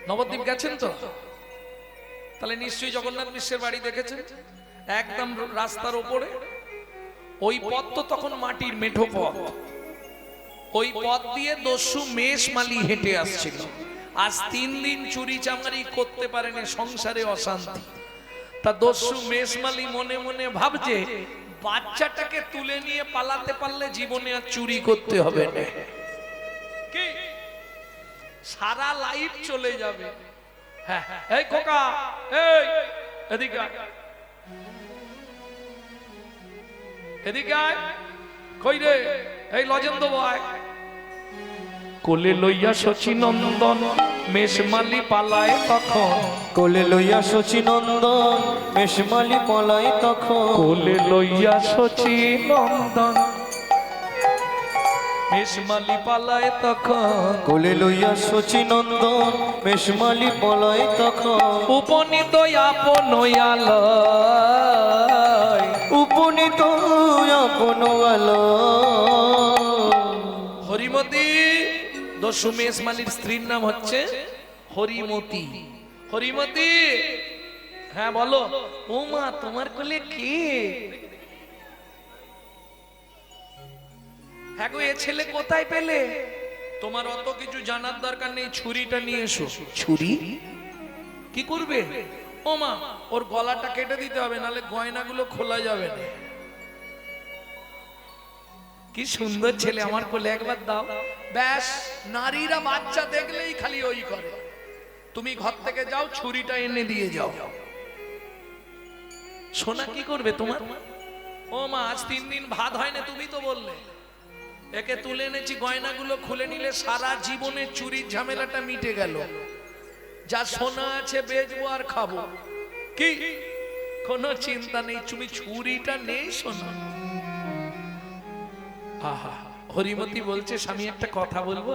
নবদ্বীপ গেছেন তো? তাহলে নিশ্চয়ই জগন্নাথ মিশ্রের বাড়ি দেখেছেন, একদম রাস্তার ওপরে। ওই পথ তো তখন মাটির মেঠো পথ, ওই পথ দিয়ে দস্যু মেষমালি হেঁটে আসছিল। আজ 3 দিন চুরি চামারি করতে পারেনি, সংসারে অশান্তি। তা দস্যু মেষমালি মনে মনে ভাবছে, বাচ্চাটাকে তুলে নিয়ে পালাতে পারলে জীবনে আর চুরি করতে হবে না, কি সারা লাইফ চলে যাবে। হ্যাঁ, এই খোকা, এই এদিকে আয়, এদিকে আয়। কই রে? এই লজেন্দ্র ভাই। কোলে লইয়া শচী নন্দন মেষমালি পালায় তখন, কোলে লইয়া শচী নন্দন মেষমালি পলায় তখন, কোলে লইয়া শচী নন্দন মেষমালি পালায় তখন, কোলে লইয়া শচী নন্দন মেষমালি পলায় তখন, উপনীত আপন আলয়, উপনীত আপন আলয়। হরিমতি। দস্যু মেষমালির স্ত্রীর নাম হচ্ছে হরিমতি। হরিমতি, হ্যাঁ বলো। ও মা, তোমার কোলে কে? হ্যাঁ গো, এ ছেলে কোথায় পেলে? তোমার অত কিছু জানার দরকার নেই, ছুরিটা নিয়ে এসো। ছুরি কি করবে? ও মা, ওর গলাটা কেটে দিতে হবে, নালে গয়নাগুলো খোলা যাবে না। কি সুন্দর ছেলে, আমার কোলে একবার দাও। ব্যাস, নারীরা বাচ্চা দেখলেই খালি ওই করে। তুমি ঘর থেকে যাও, ছুরিটা এনে দিয়ে যাও। সোনা কি করবে তোমার? ও মা, আজ 3 দিন ভাত হয় না, তুমি তো বললে। একে তুলে এনেছি, গয়নাগুলো খুলে নিলে সারা জীবনে চুরির ঝামেলাটা মিটে গেল। যা সোনা আছে বেচবো আর খাবো, কি কোনো চিন্তা নেই। তুমি ছুরিটা নেই সোনা। আহা, হরিমতি বলছে, স্বামী একটা কথা বলবো?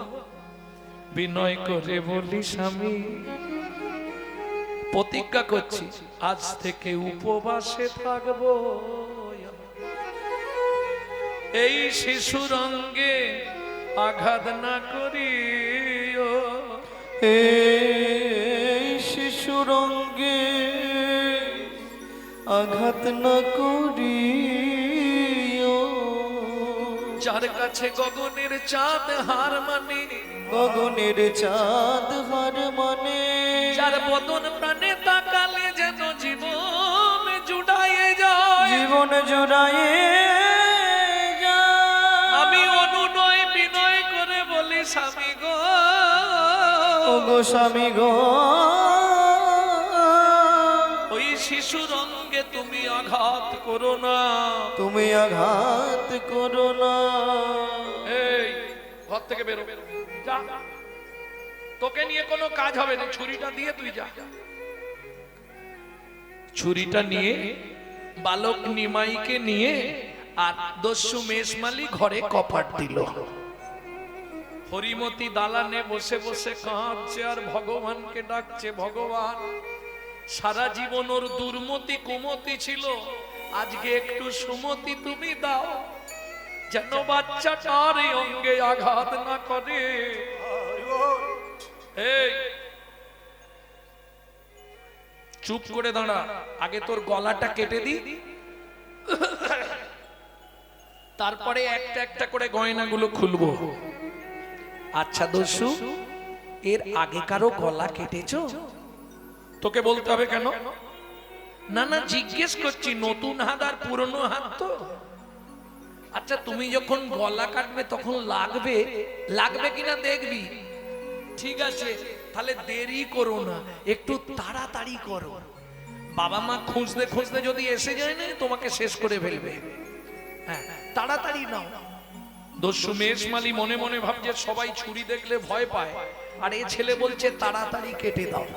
বিনয় করে বলি স্বামী, প্রতিজ্ঞা করছি আজ থেকে উপবাসে থাকবো। এই শিশুর অঙ্গে আঘাত না করিও, এই শিশুর অঙ্গে আঘাত না করিও। যার কাছে গগনের চাঁদ হার মানে, গগনের চাঁদ হার মানে, যার বদন প্রাণে তাকালে যেন জীবন জুড়াইয়ে যায়, জীবন জোড়ায়ে আমি অনুনয় বিনয় করে বলি স্বামী গো, ও গো স্বামী গো, ওই শিশুর অঙ্গে তুমি আঘাত করো না, তুমি আঘাত করো না। এই ঘর থেকে বেরো, যা, তোকে নিয়ে কোনো কাজ হবে না। ছুরিটা দিয়ে তুই যা। ছুরিটা নিয়ে বালক নিমাইকে নিয়ে আর দস্যু মেষমালি ঘরে কপাট দিল। হরিমতি দালানে বসে বসে কাঁদছে আর ভগবানকে ডাকছে, ভগবান সারা জীবন ওর দুর্মতি কুমতি ছিল, আজকে একটু সুমতি তুমি দাও, যেন বাচ্চাটার এই অঙ্গে আঘাত না করে। এই চুপ করে দাঁড়া, আগে তোর গলাটা কেটে দি, তারপরে একটা একটা করে গয়নাগুলো খুলবো। আচ্ছা দস্যু, এর আগে কারো গলা কেটেছো? তোকে বলতে হবে কেন? না না, জিজ্ঞেস করছি, নতুন হাত আর পুরনো হাত তো। আচ্ছা, তুমি যখন গলা কাটবে তখন লাগবে, লাগবে কিনা দেখবি। ঠিক আছে, তাহলে দেরি করো না, একটু তাড়াতাড়ি করো। বাবা মা খুঁজতে খুঁজতে যদি এসে যায় না, তোমাকে শেষ করে ফেলবে। হ্যাঁ, তাড়াতাড়ি নাও। দস্যু মেষমালি মনে মনে ভাবছে সবাই ছুরি দেখলে ভয় পায়, আর এ ছেলে বলছে তাড়াতাড়ি কেটে দাও।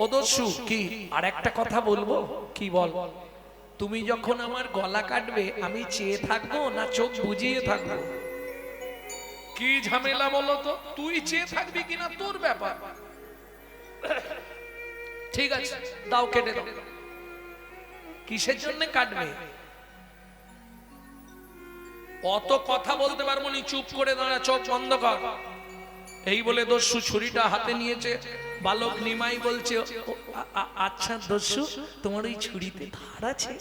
ও দস্যু, কি আর একটা কথা বলবো? কি বল? তুমি যখন আমার গলা কাটবে, আমি চেয়ে থাকবো না চোখ বুজিয়ে থাকবো? কি ঝামেলা বলো তো? তুই চেয়ে থাকবি কিনা তোর ব্যাপার। ঠিক আছে, দাও, কেটে দাও। কিসের জন্য কাটবে? অত কথা বলতে পারবো নি, চুপ করে দাঁড়া, চোখ বন্ধ কর। এই বলে দস্যু ছুরিটা হাতে নিয়েছে। বালক নিমাই বলছে, আচ্ছা দস্যু, তোমার ওই ছুরিতে ধার আছে?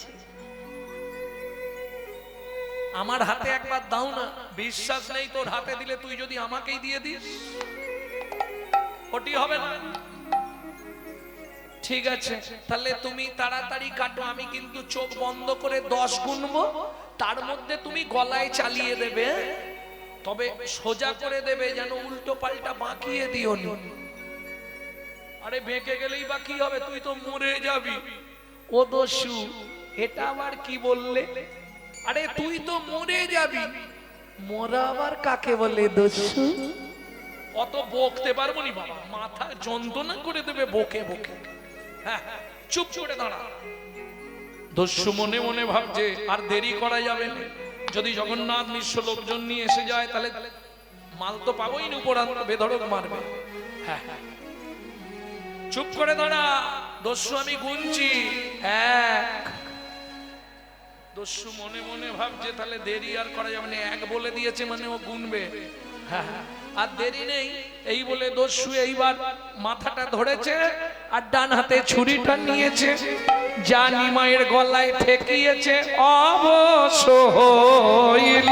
আমার হাতে একবার দাও না। বিশ্বাস নেই তোর হাতে দিলে তুই যদি আমাকেই দিয়ে দিস, ওটি হবে না। ঠিক আছে, তাহলে তুমি তাড়াতাড়ি কাটো, আমি কিন্তু চোখ বন্ধ করে 10 গুনবো, তার মধ্যে তুমি গলায় চালিয়ে দেবে, তবে সোজা করে দেবে, যেন উল্টো পাল্টা বাঁকিয়ে দিও নি। আরে বেঁকে গেলেই বা কি হবে, তুই তো মরে যাবি। ও দস্যু, এটা আবার কি বললে? আরে তুই তো মরে যাবি, মরা আবার কাকে বলে দস্যু? অত বকতে পারবো নি বাবা, মাথা যন্ত্রণা করে দেবে বকে বকে। হ্যাঁ, চুপ করে দাঁড়া। দস্যু মনে মনে ভাবছে আর দেরি করা যাবে না, যদি জগন্নাথ মিশ্র লোকজন নিয়ে এসে যায় তাহলে মাল তো পাবোই না, উপরান্ত বেধড়ক মারবে। হ্যাঁ, চুপ করে দাঁড়া দস্যু, আমি গুনছি। 1। দস্যু মনে মনে ভাবছে তাহলে দেরি আর করা যাবে না, 1 বলে দিয়েছে মানে ও গুনবে। হ্যাঁ, আর দেরি নেই। এই বলে দস্যু এইবার মাথাটা ধরেছে আর ডান হাতে ছুরিটা নিয়েছে, যা নিমাইয়ের গলায় ঠেকিয়েছে, অবশ্য হইল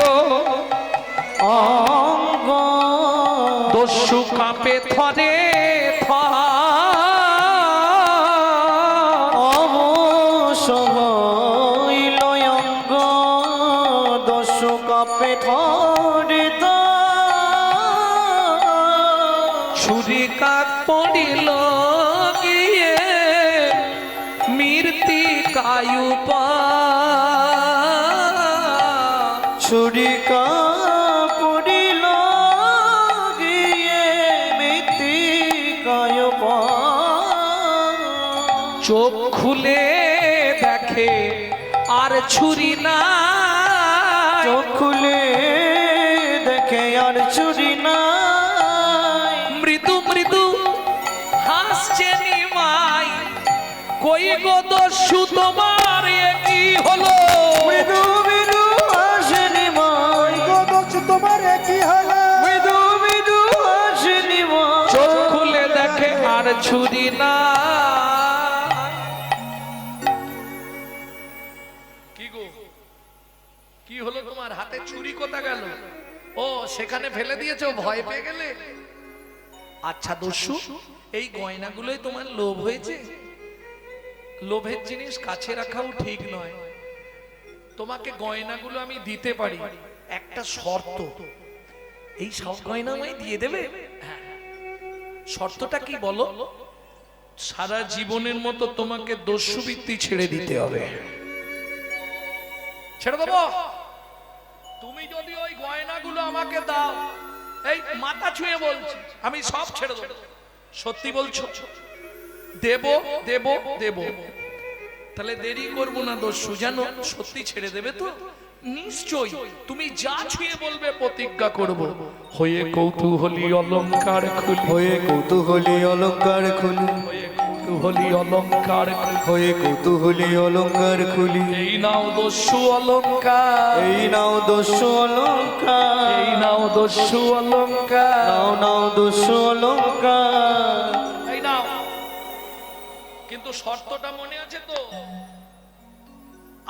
অঙ্গ। দস্যু কাঁপে থরে থর, অবশ্য হইল অঙ্গ। দস্যু কাঁপে থরে থর, ছুরি কাক পড়িল গিয়ে মৃত্তিকায়ু পা। ছুরি কাপড়িল গিয়ে মৃত্তিকায় পা। চোখ খুলে দেখে আর ছুরি না, চোখ খুলে দেখে আর ছুরি নাই। মৃদু মৃদু হাসছে নিমাই, কই গো দস্যু তোমার এ কি হলো? মৃদু মৃদু হাসেনি মাই, তোমার কি হলো? মৃদু মৃদু হাসেনি মাই, চোখ খুলে দেখে আর ছুরি না। কি গো, কি হলো তোমার? হাতে ছুরি কোথা গেল? ও সেখানে ফেলে দিয়েছো, ভয় পেয়ে গেলে? আচ্ছা দস্যু, এই গয়নাগুলোই তোমার লোভ হয়েছে? লোভের জিনিস কাছে রাখাও ঠিক নয়। তোমাকে গয়নাগুলো আমি দিতে পারি, একটা শর্ত। এই সব গয়না আমায় দিয়ে দেবে? হ্যাঁ। শর্তটা কি বলো? সারা জীবনের মতো তোমাকে দস্যুবৃত্তি ছেড়ে দিতে হবে। ছেড়ে দেবো? তুমি যদি ওই গয়নাগুলো আমাকে দাও, এই মাথা ছুঁয়ে বলছি, আমি সব ছেড়ে দেবো। সত্যি বলছো? দেব দেব দেব। তাহলে দেরি করবো না দস্যু, জানো সত্যি ছেড়ে দেবে তো? নিশ্চয়ই, তুমি যা ছুঁয়ে বলবে প্রতিজ্ঞা করব। হয়ে কৌতূহলী অলংকার খুলি, হয়ে কৌতূহলী অলঙ্কার খুলি, হয়ে কৌতূহলী অলংকার খুলি, হয়ে কৌতূহলী অলঙ্কার খুলি। এই নাও দস্যু অলংকার, এই নাও দস্যু অলঙ্কার, এই নাও দস্যু অলংকার, নাও নাও দস্যু অলঙ্কার। এই নাও। কিন্তু শর্তটা মনে আছে তো?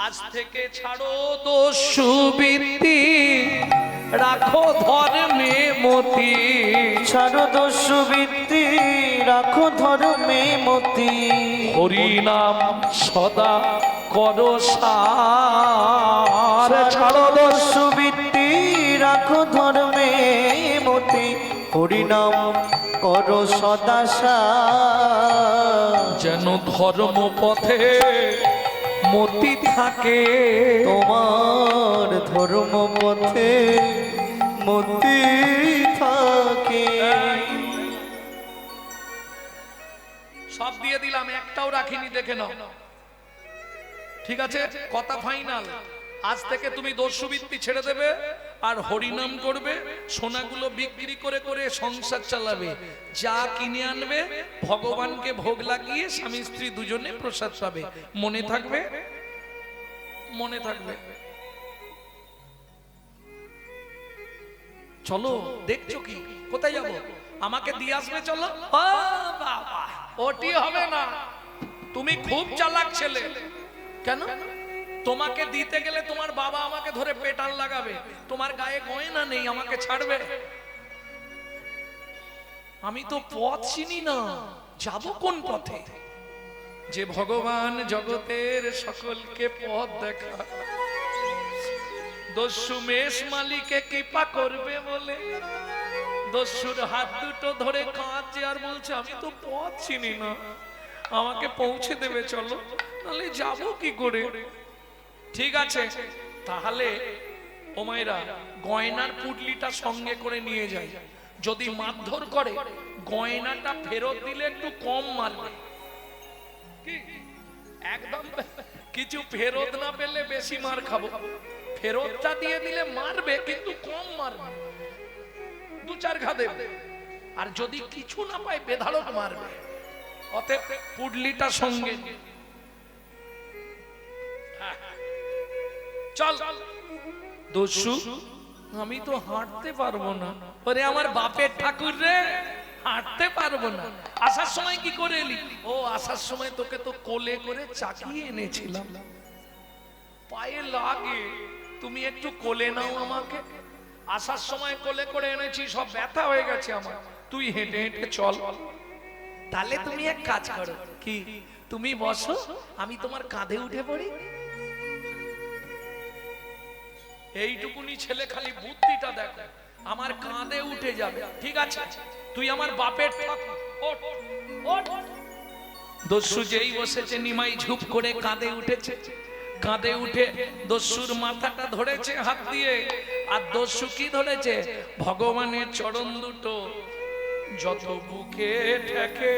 আজ থেকে ছাড়ো দস্যুবৃত্তি, রাখো ধর্মে মতি। ছাড়ো দস্যুবৃত্তি, রাখো ধর্মে মতি। হরি নাম সদা করো সার, ছাড়ো দস্যুবৃত্তি, রাখো ধর্মে মতি। হরিনাম করো সদা সার, যেন ধর্ম পথে মতি থাকে। তোমার ধর্ম পথে মতি থাকে। সব দিয়ে দিলাম, একটাও রাখিনি, দেখে নাও। ঠিক আছে, কথা ফাইনাল। আজ থেকে তুমি দস্যুবৃত্তি ছেড়ে দেবে আর হরিনাম করবে, সোনাগুলো বিক্রি করে করে সংসার চালাবে। যা কিনে আনবে ভগবানকে ভোগ লাগিয়ে স্বামী স্ত্রী দুজনে প্রসাদ পাবে। মনে থাকবে? মনে থাকবে? চলো, দেখছো কি? কোথায় যাবো? আমাকে দিয়ে আসবে চলো। ও বাবা, ওটি হবে না, তুমি খুব চালাক ছেলে। কেন? তোমাকে দিতে গেলে তোমার বাবা আমাকে ধরে পেটান লাগাবে, তোমার গায়ে গয়না নেই, আমাকে ছাড়বে? আমি তো পথ চিনি না, যাব কোন পথে? যে ভগবান জগতের সকলকে পথ দেখা, দস্যু মেষ মালিকে কৃপা করবে বলে দস্যুর হাত দুটো ধরে কাঁদছে আর বলছে আমি তো পথ চিনি না, আমাকে পৌঁছে দেবে চলো, তাহলে যাব কি করে? ঠিক আছে, তাহলে ও মায়েরা গয়নার পুটলিটা সঙ্গে করে নিয়ে যাই, যদি মারধর করে গয়নাটা ফেরত দিলে একটু কম মারবে। কি একদম কিছু ফেরত না পেলে বেশি মার খাবো, ফেরতটা দিয়ে দিলে মারবে কিন্তু কম মারবে, 2-4 ঘা দেবে। আর যদি কিছু না পায় বেধাড়ক মারবে। অতএব পুডলিটা সঙ্গে চল। দস্যু, আমি তো হাঁটতে পারবো না। ওরে আমার বাপের ঠাকুর রে, হাঁটতে পারবো না। আসার সময় কি করে এলি? ও আসার সময় তোকে তো কোলে করে চাকিয়ে এনেছিলাম, পায়ে লাগে, তুমি একটু কোলে নাও আমাকে। আসার সময় কোলে করে এনেছি, সব ব্যথা হয়ে গেছে আমার, তুই হেঁটে হেঁটে চল। তাহলে তুমি এক কাজ করো, কি? তুমি বসো, আমি তোমার কাঁধে উঠে পড়ি। এইটুকুনি ছেলে, খালি বুদ্ধিটা দেখো, আমার কাঁধে উঠে যাবে। ঠিক আছে, তুই আমার বাপের ঠাকুর, ওঠ, ওঠ। দস্যু যেই বসেছে, নিমাই ঝুপ করে কাঁধে উঠেছে। কাঁধে উঠে দস্যুর মাথাটা ধরেছে হাত দিয়ে, আর দস্যু কি ধরেছে? ভগবানের চরণ দুটো। যত বুকে ঠেকে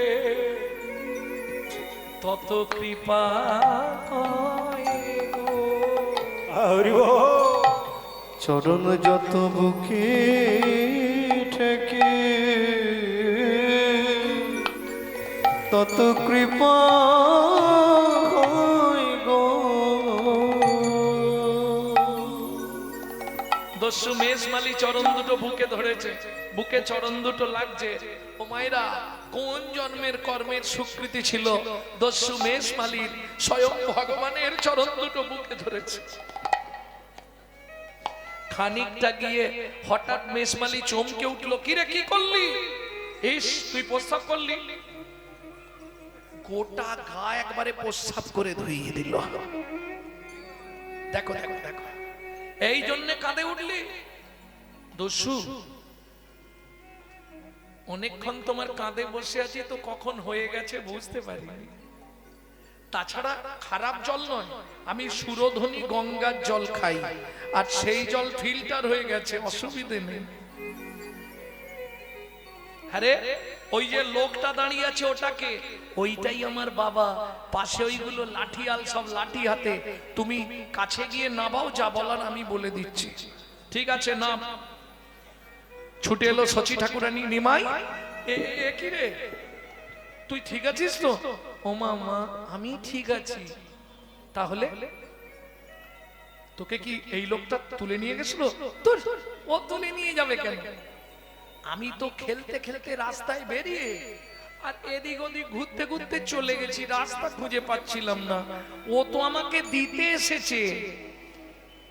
তত কৃপা চরণ যত বুকে ঠেকে তত কৃপা দস্যু মেষমালি চরণ দুটো বুকে ধরেছে, বুকে চরণ দুটো লাগছে। ও মায়েরা, কোন জন্মের কর্মের স্বীকৃতি ছিল দস্যু মেষমালির? স্বয়ং ভগবানের চরণ দুটো বুকে ধরেছে। খানিকটা গিয়ে হঠাৎ মেষমালি চমকে উঠলো, কিরে কি করলি? ইস, তুই প্রস্রাব করলি? গোটা গা একবারে প্রস্রাব করে ধুইয়ে দিল। দেখো দেখো দেখো, এই জন্য কাঁদে উঠলি? দস্যু, অনেকক্ষণ তোমার কাঁধে বসে আছি তো কখন হয়ে গেছে বুঝতে পারিনি। তাছাড়া খারাপ জল নয়, আমি সুরধনী গঙ্গার জল খাই, আর সেই জল ফিল্টার হয়ে গেছে, অসুবিধে নেই। আরে ওই যে লোকটা দাঁড়িয়ে আছে ওটাকে, ওইটাই আমার বাবা। পাশে ওইগুলো লাঠিয়াল, সব লাঠি হাতে। তুমি কাছে গিয়ে নামাও, যা বলার আমি বলে দিচ্ছি। ঠিক আছে, নাম। ছুটে এলো শচী ঠাকুরানী। নিমাই, এ কি রে, তুই ঠিক আছিস তো? ও মা, আমি ঠিক আছি। তাহলে তোকে কি এই লোকটা তুলে নিয়ে গেছিল? তোর ও তুলে নিয়ে যাবে কেন? আমি তো খেলতে খেলতে রাস্তায় বেরিয়ে আর এদিক ওদিক ঘুরতে ঘুরতে চলে গেছি, রাস্তা খুঁজে পাচ্ছিলাম না, ও তো আমাকে দিতে এসেছে।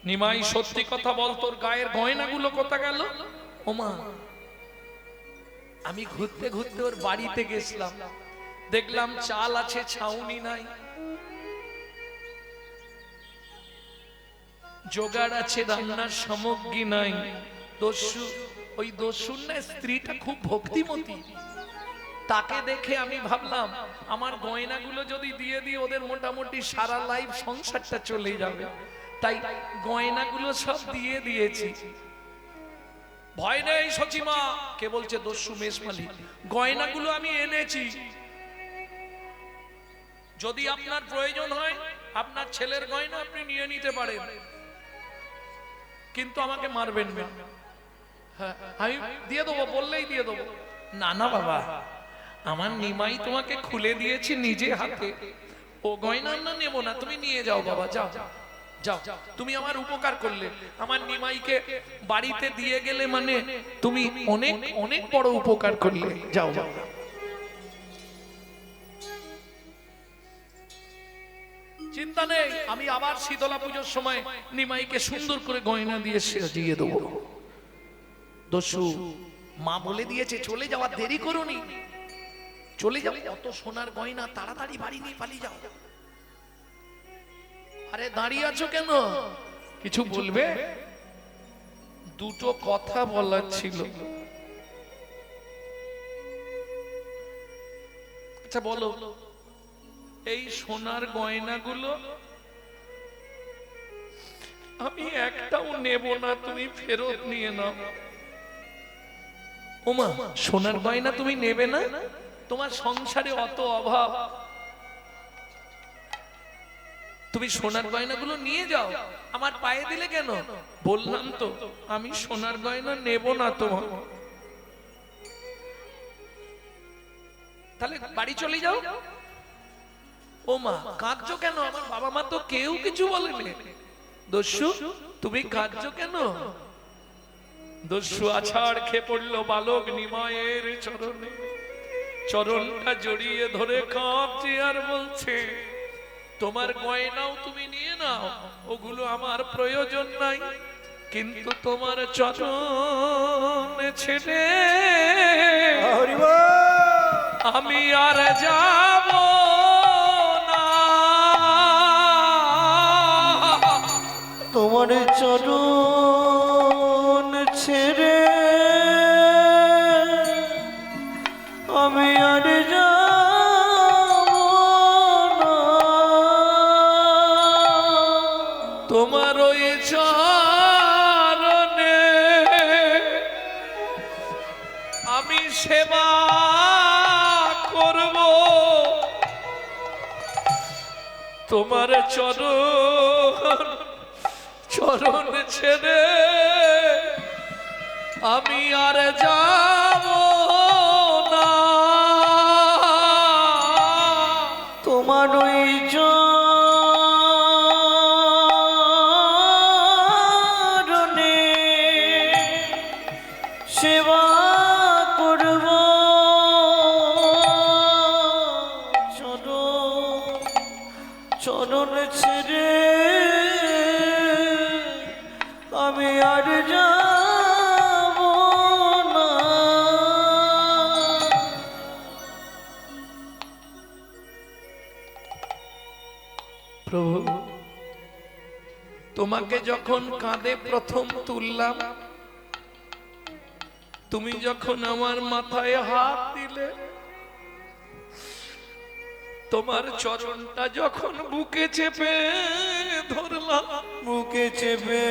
নিমাই, সত্যি কথা বল, তোর গায়ের গয়নাগুলো কোথা গেল? ওমা, আমি ঘুরতে ঘুরতে ওর বাড়িতে গেছিলাম, দেখলাম চাল আছে, ছাউনি নাই, জোগাড় আছে, রান্নার সামগ্রী নাই। দস্যু, ওই দস্যুর না স্ত্রীটা খুব ভক্তিমতী, তাকে দেখে আমি ভাবলাম আমার গয়নাগুলো যদি দিয়ে দিই ওদের মোটামুটি সারা লাইফ সংসারটা চলে যাবে, তাই গয়নাগুলো সব দিয়ে দিয়েছি। ভয় নেই সচিমা। কে বলছে? দস্যু মেষমালি। গয়নাগুলো আমি এনেছি, যদি আপনার প্রয়োজন হয় আপনার ছেলের গয়না আপনি নিয়ে নিতে পারেন, কিন্তু আমাকে মারবেন না। হ্যাঁ, আমি দিয়ে দেবো, বললেই দিয়ে দেবো। না না বাবা, আমার নিমাই তোমাকে খুলে দিয়েছি নিজে হাতে, ও গয়না না নেবো না, তুমি নিয়ে যাও বাবা, যাও। যাও, তুমি আমার উপকার করলে, আমার নিমাইকে বাড়িতে দিয়ে গেলে, মানে তুমি অনেক অনেক বড় উপকার করলে। যাও যাও। চিন্তা নেই, আমি আবার শীতলা পুজোর সময় নিমাইকে সুন্দর করে গয়না দিয়ে সাজিয়ে দেবো। দস্যু মা বলে দিয়েছে চলে যাওয়ার দেরি করোনি, চলে যাও, অত সোনার গয়না তাড়াতাড়ি বাড়ি নিয়ে পালিয়ে যাও। আরে দাঁড়িয়ে আছো কেন, কিছু বলবে? দুটো কথা বলার ছিল। আচ্ছা বলো, এই সোনার গয়নাগুলো আমি একটাও নেব না, তুমি ফেরত নিয়ে নাও। ওমা, সোনার গয়না তুমি নেবে না? তোমার সংসারে অত অভাব, তুমি সোনার গয়নাগুলো নিয়ে যাও, আমার পায়ে দিলে কেন? বললাম তো আমি সোনার গয়না নেব না তোমার। তাহলে বাড়ি চলে যাও। ও মা, কাঁদছো কেন? আমার বাবা মা তো কেউ কিছু বলেনি। দস্যু তুমি কাঁদছো কেন? দস্যু আছাড় খেয়ে পড়লো বালক নিমাইয়ের চরণে, চরণটা জড়িয়ে ধরে কাঁদছে আর বলছে, তোমার গয়নাও তুমি নিয়ে নাও, ওগুলো আমার প্রয়োজন নাই, কিন্তু তোমার চরণ ছেড়ে আমি আর যাব না। তোমার চরণ ছেড়ে আমি আর যাব না। তোমার ওই চরণে আমি সেবা করব, তোমার চরণ ছেড়ে আমি আর যাব না। তোমার ওই চরণে সেবা করব, চরণ ছেড়ে আমি আর যাব না। প্রভু, তোমাকে যখন কাঁধে প্রথম তুললাম, তুমি যখন আমার মাথায় হাত দিলে, তোমার চরণটা যখন বুকে চেপে ধরলাম, বুকে চেপে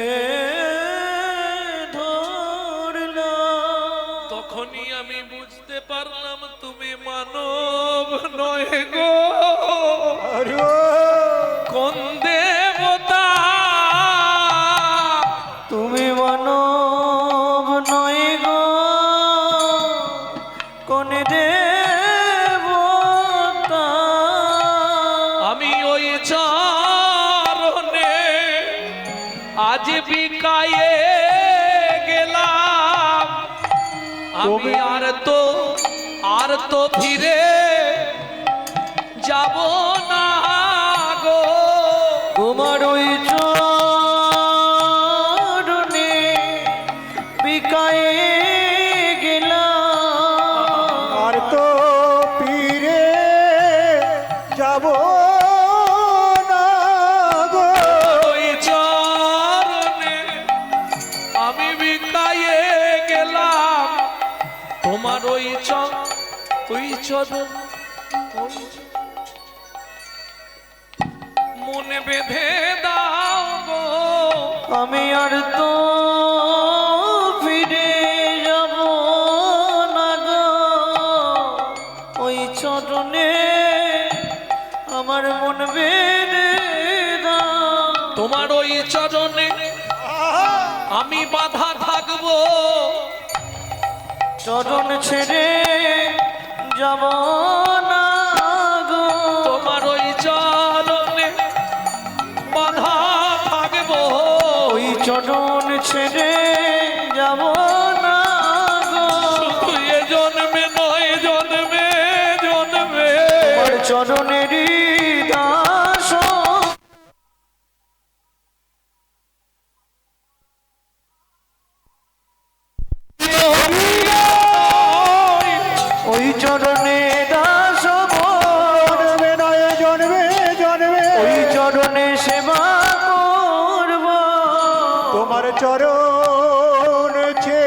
ধরলাম, তখনই আমি বুঝতে পারলাম তুমি মানব নয় গো, কোন দেবতা। তুমি মানব নয় গো, কোন দেবতা। আমি ওই চরণে আজ বিকায়ে গেলাম, আমি আর তো ফিরে যাব না গো। তোমার ওই চরণে বিকায়ে গেলাম, আর তো ফিরে যাব না গো। ওই চরণে আমি বিকায়ে গেলাম, তোমার ওই চরণ মনে বেঁধে দাও গো। আমি আর তো ফিরে যাব না গো, ওই চরণে আমার মন বেঁধে দাও। তোমার ওই চরণে আমি বাধা থাকবো, চরণ ছেড়ে যাব না গো, তোমার ওই চরণে বাধা থাকবো। চরণেরই দাস ওই চরণে দাস জন্মে নয় জন্মে জন্মে ওই চরণে সেবা করব তোমার চরণ ছে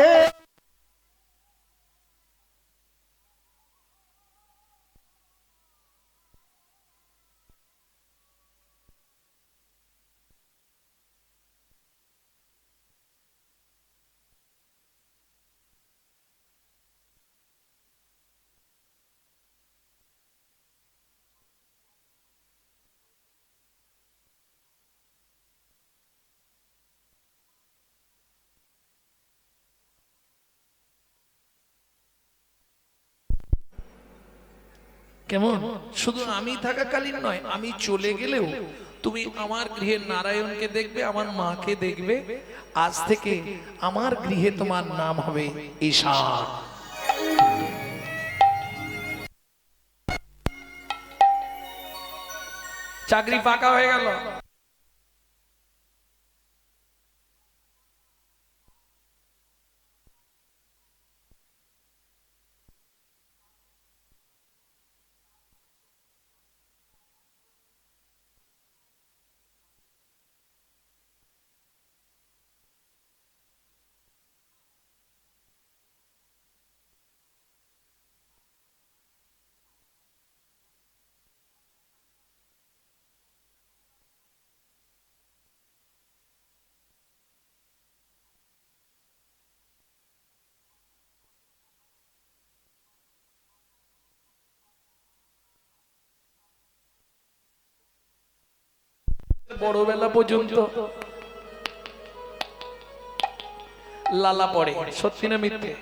কেমন? শুধু আমি থাকাকালীন নয়, আমি চলে গেলেও তুমি আমার গৃহে নারায়ণকে দেখবে, আমার মাকে দেখবে। আজ থেকে আমার গৃহে তোমার নাম হবে ঈশান। চাকরি পাকা হয়ে গেল। বড়বেলা পর্যন্ত লালা পড়ে, সত্যি না মিথ্যে?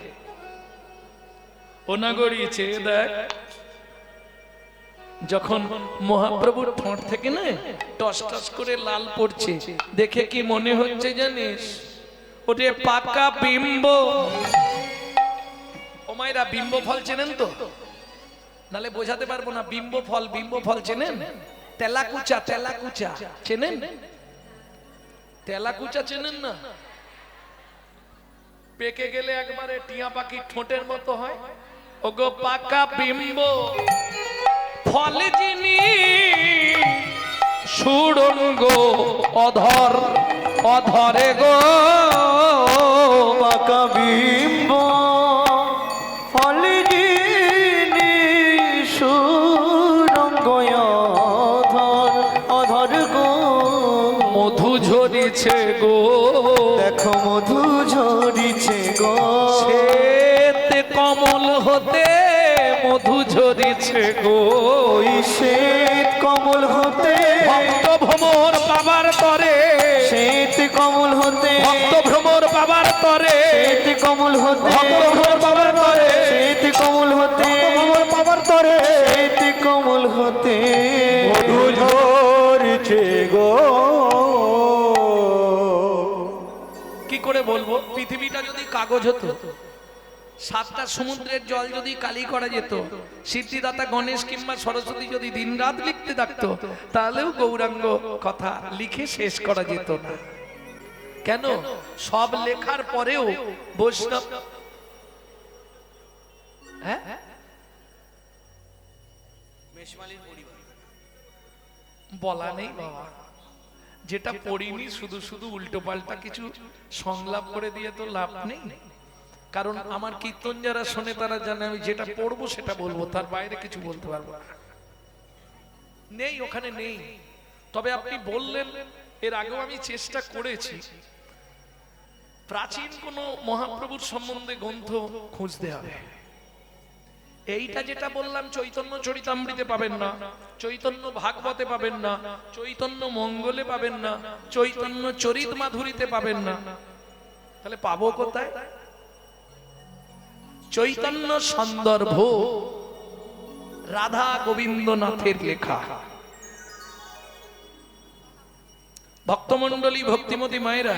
ও না গড়িয়েছে দেখ, যখন মহাপ্রভুর ঠোঁট থেকে না টস টস করে লাল পড়ছে, দেখে কি মনে হচ্ছে জানিস? ওটা পাকা বিম্ব। ও মায়েরা, বিম্ব ফল চেনেন তো? নালে বোঝাতে পারবো না। বিম্ব ফল চেনেন? তেলাকুচা, তেলাকুচা চেনেন? তেলাকুচা চেনেন না? পেকে গেলে একবারে টিয়া পাখির ঠোঁটের মতো হয়। ওগো পাকা বিম্ব ফল যিনি সুড়ঙ্গ অধর অধরে গো পাকা বিম্ব ফল যিনি সুরঙ্গ অধর অধর গো মধু ঝরিছে গো, দেখো মধু ঝরিছে গো শ্বেত কমল হতে মধু ঝরিছে গো। ওই শ্বেত কমল হতে ভক্ত ভ্রমর পাবার তরে, শ্বেত কমল হতে ভক্ত ভ্রমর পাবার তরে, শ্বেত কমল হতে ভক্ত ভ্রমর পাবার তরে, শ্বেত কমল হতে তোমার পাবার তরে শ্বেত কমল হতে মধু ঝরছে গো। কি করে বলবো? পৃথিবীটা যদি কাগজ হতো, সাতটা সমুদ্রের জল যদি কালি করা যেত, সিদ্ধিদাতা গণেশ কিংবা সরস্বতী যদি দিনরাত লিখতে থাকতো, তাহলেও গৌরাঙ্গ কথা লিখে শেষ করা যেত না। কেন? সব লেখার পরেও বৈষ্ণব, হ্যাঁ, বলা নেই বাবা। যেটা পড়িনি শুধু শুধু উল্টো পাল্টা কিছু সংলাপ করে দিয়ে তো লাভ নেই। কারণ আমার কীর্তন যারা শোনে তারা জানে আমি যেটা পড়বো সেটা বলবো, তার বাইরে কিছু বলতে পারবো না। নেই, ওখানে নেই। তবে আপনি বললেন, এর আগেও আমি চেষ্টা করেছি প্রাচীন কোন মহাপ্রভুর সম্বন্ধে গ্রন্থ খুঁজতে হবে। এইটা যেটা বললাম চৈতন্য চরিতামৃতে পাবেন না, চৈতন্য ভাগবতে পাবেন না, চৈতন্য মঙ্গলে পাবেন না, চৈতন্য চরিত মাধুরীতে পাবেন না। তাহলে পাবো কোথায়? চৈতন্য সন্দর্ভ রাধা গোবিন্দনাথের লেখা। ভক্তমণ্ডলী, ভক্তিমতী মায়েরা,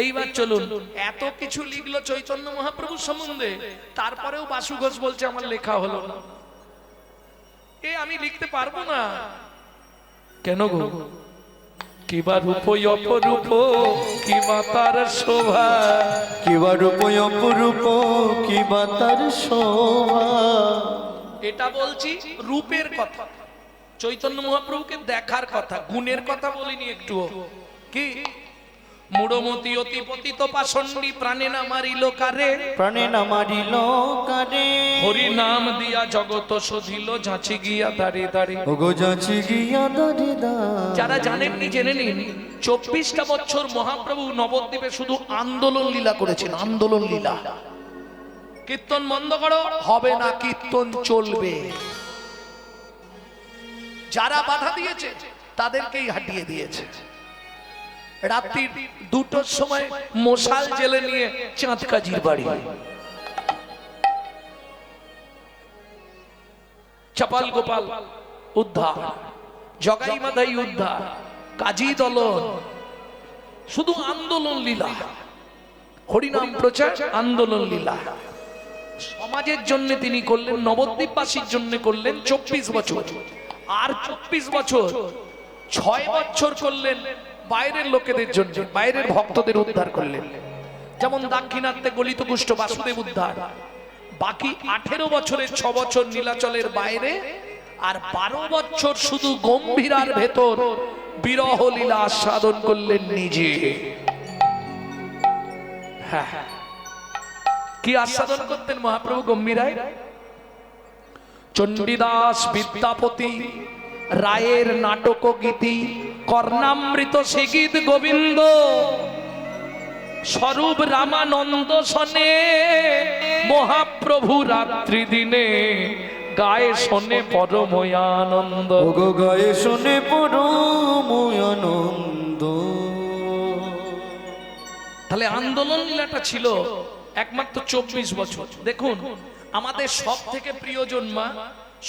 এইবার চলুন। এত কিছু লিখলো চৈতন্য মহাপ্রভুর সম্বন্ধে, তারপরেও বাসু ঘোষ বলছে আমার লেখা হলো না। আমি লিখতে পারবো না। কেন গো? কিবা রূপ অপরূপ, কিবা তার শোভা, কিবা রূপ অপরূপ, কিবা তার শোভা। এটা বলছি রূপের কথা, চৈতন্য মহাপ্রভুকে দেখার কথা, গুণের কথা বলিনি একটু। কি মূঢ়মতি অতি পতিত পাষণ্ডী প্রাণে না মারিল কারে, প্রাণে না মারিল কারে। হরি নাম দিয়া জগত শোধিল ঝাঁচি গিয়া দাঁড়ে দাঁড়ে। ওগো যাচ্ছি গিয়া দাঁড়ে যারা জানেননি জেনে নিন, 24টা বছর মহাপ্রভু নবদ্বীপে শুধু আন্দোলন লীলা করেছেন, আন্দোলন লীলা। কীর্তন বন্ধ করো, হবে না, কীর্তন চলবে। যারা বাধা দিয়েছে তাদেরকেই হাঁটিয়ে দিয়েছে। রাত্রির 2টোর সময় মশাল জেলে নিয়ে চাঁদ কাজীর বাড়ি, চাপাল গোপাল উদ্ধার, জগাই মাধাই উদ্ধার, কাজী দলন, শুধু আন্দোলন লীলা, হরিনাম প্রচার, আন্দোলন লীলা। সমাজের জন্য তিনি করলেন, নবদ্বীপবাসীর জন্য করলেন 24 বছর। আর 24 বছর 6 বছর করলেন বাইরের লোকেদের জন্য, বাইরের ভক্তদের উদ্ধার করলেন। যেমন দাক্ষিণাত্যে গলিত কুষ্ঠ বাসুদেব উদ্ধার। বাকি 18 বছরের 6 বছর নীলাচলের বাইরে, আর 12 বছর শুধু গম্ভীরার ভেতর বিরহ লীলা আস্বাদন করলেন নিজে। হ্যাঁ, কি আস্বাদন করতেন মহাপ্রভু গম্ভীরায়? চণ্ডীদাস বিদ্যাপতি রায়ের নাটক গীতি, কর্ণামৃত সে গীত গোবিন্দ, স্বরূপ রামানন্দ শোনে মহাপ্রভু রাত্রি দিনে, গায়ে শোনে পরম আনন্দ। ওগো গায়ে শোনে পরম আনন্দ। তাহলে আন্দোলন লীলাটা ছিল একমাত্র 24 বছর। দেখুন, আমাদের সব থেকে প্রিয়জন মা,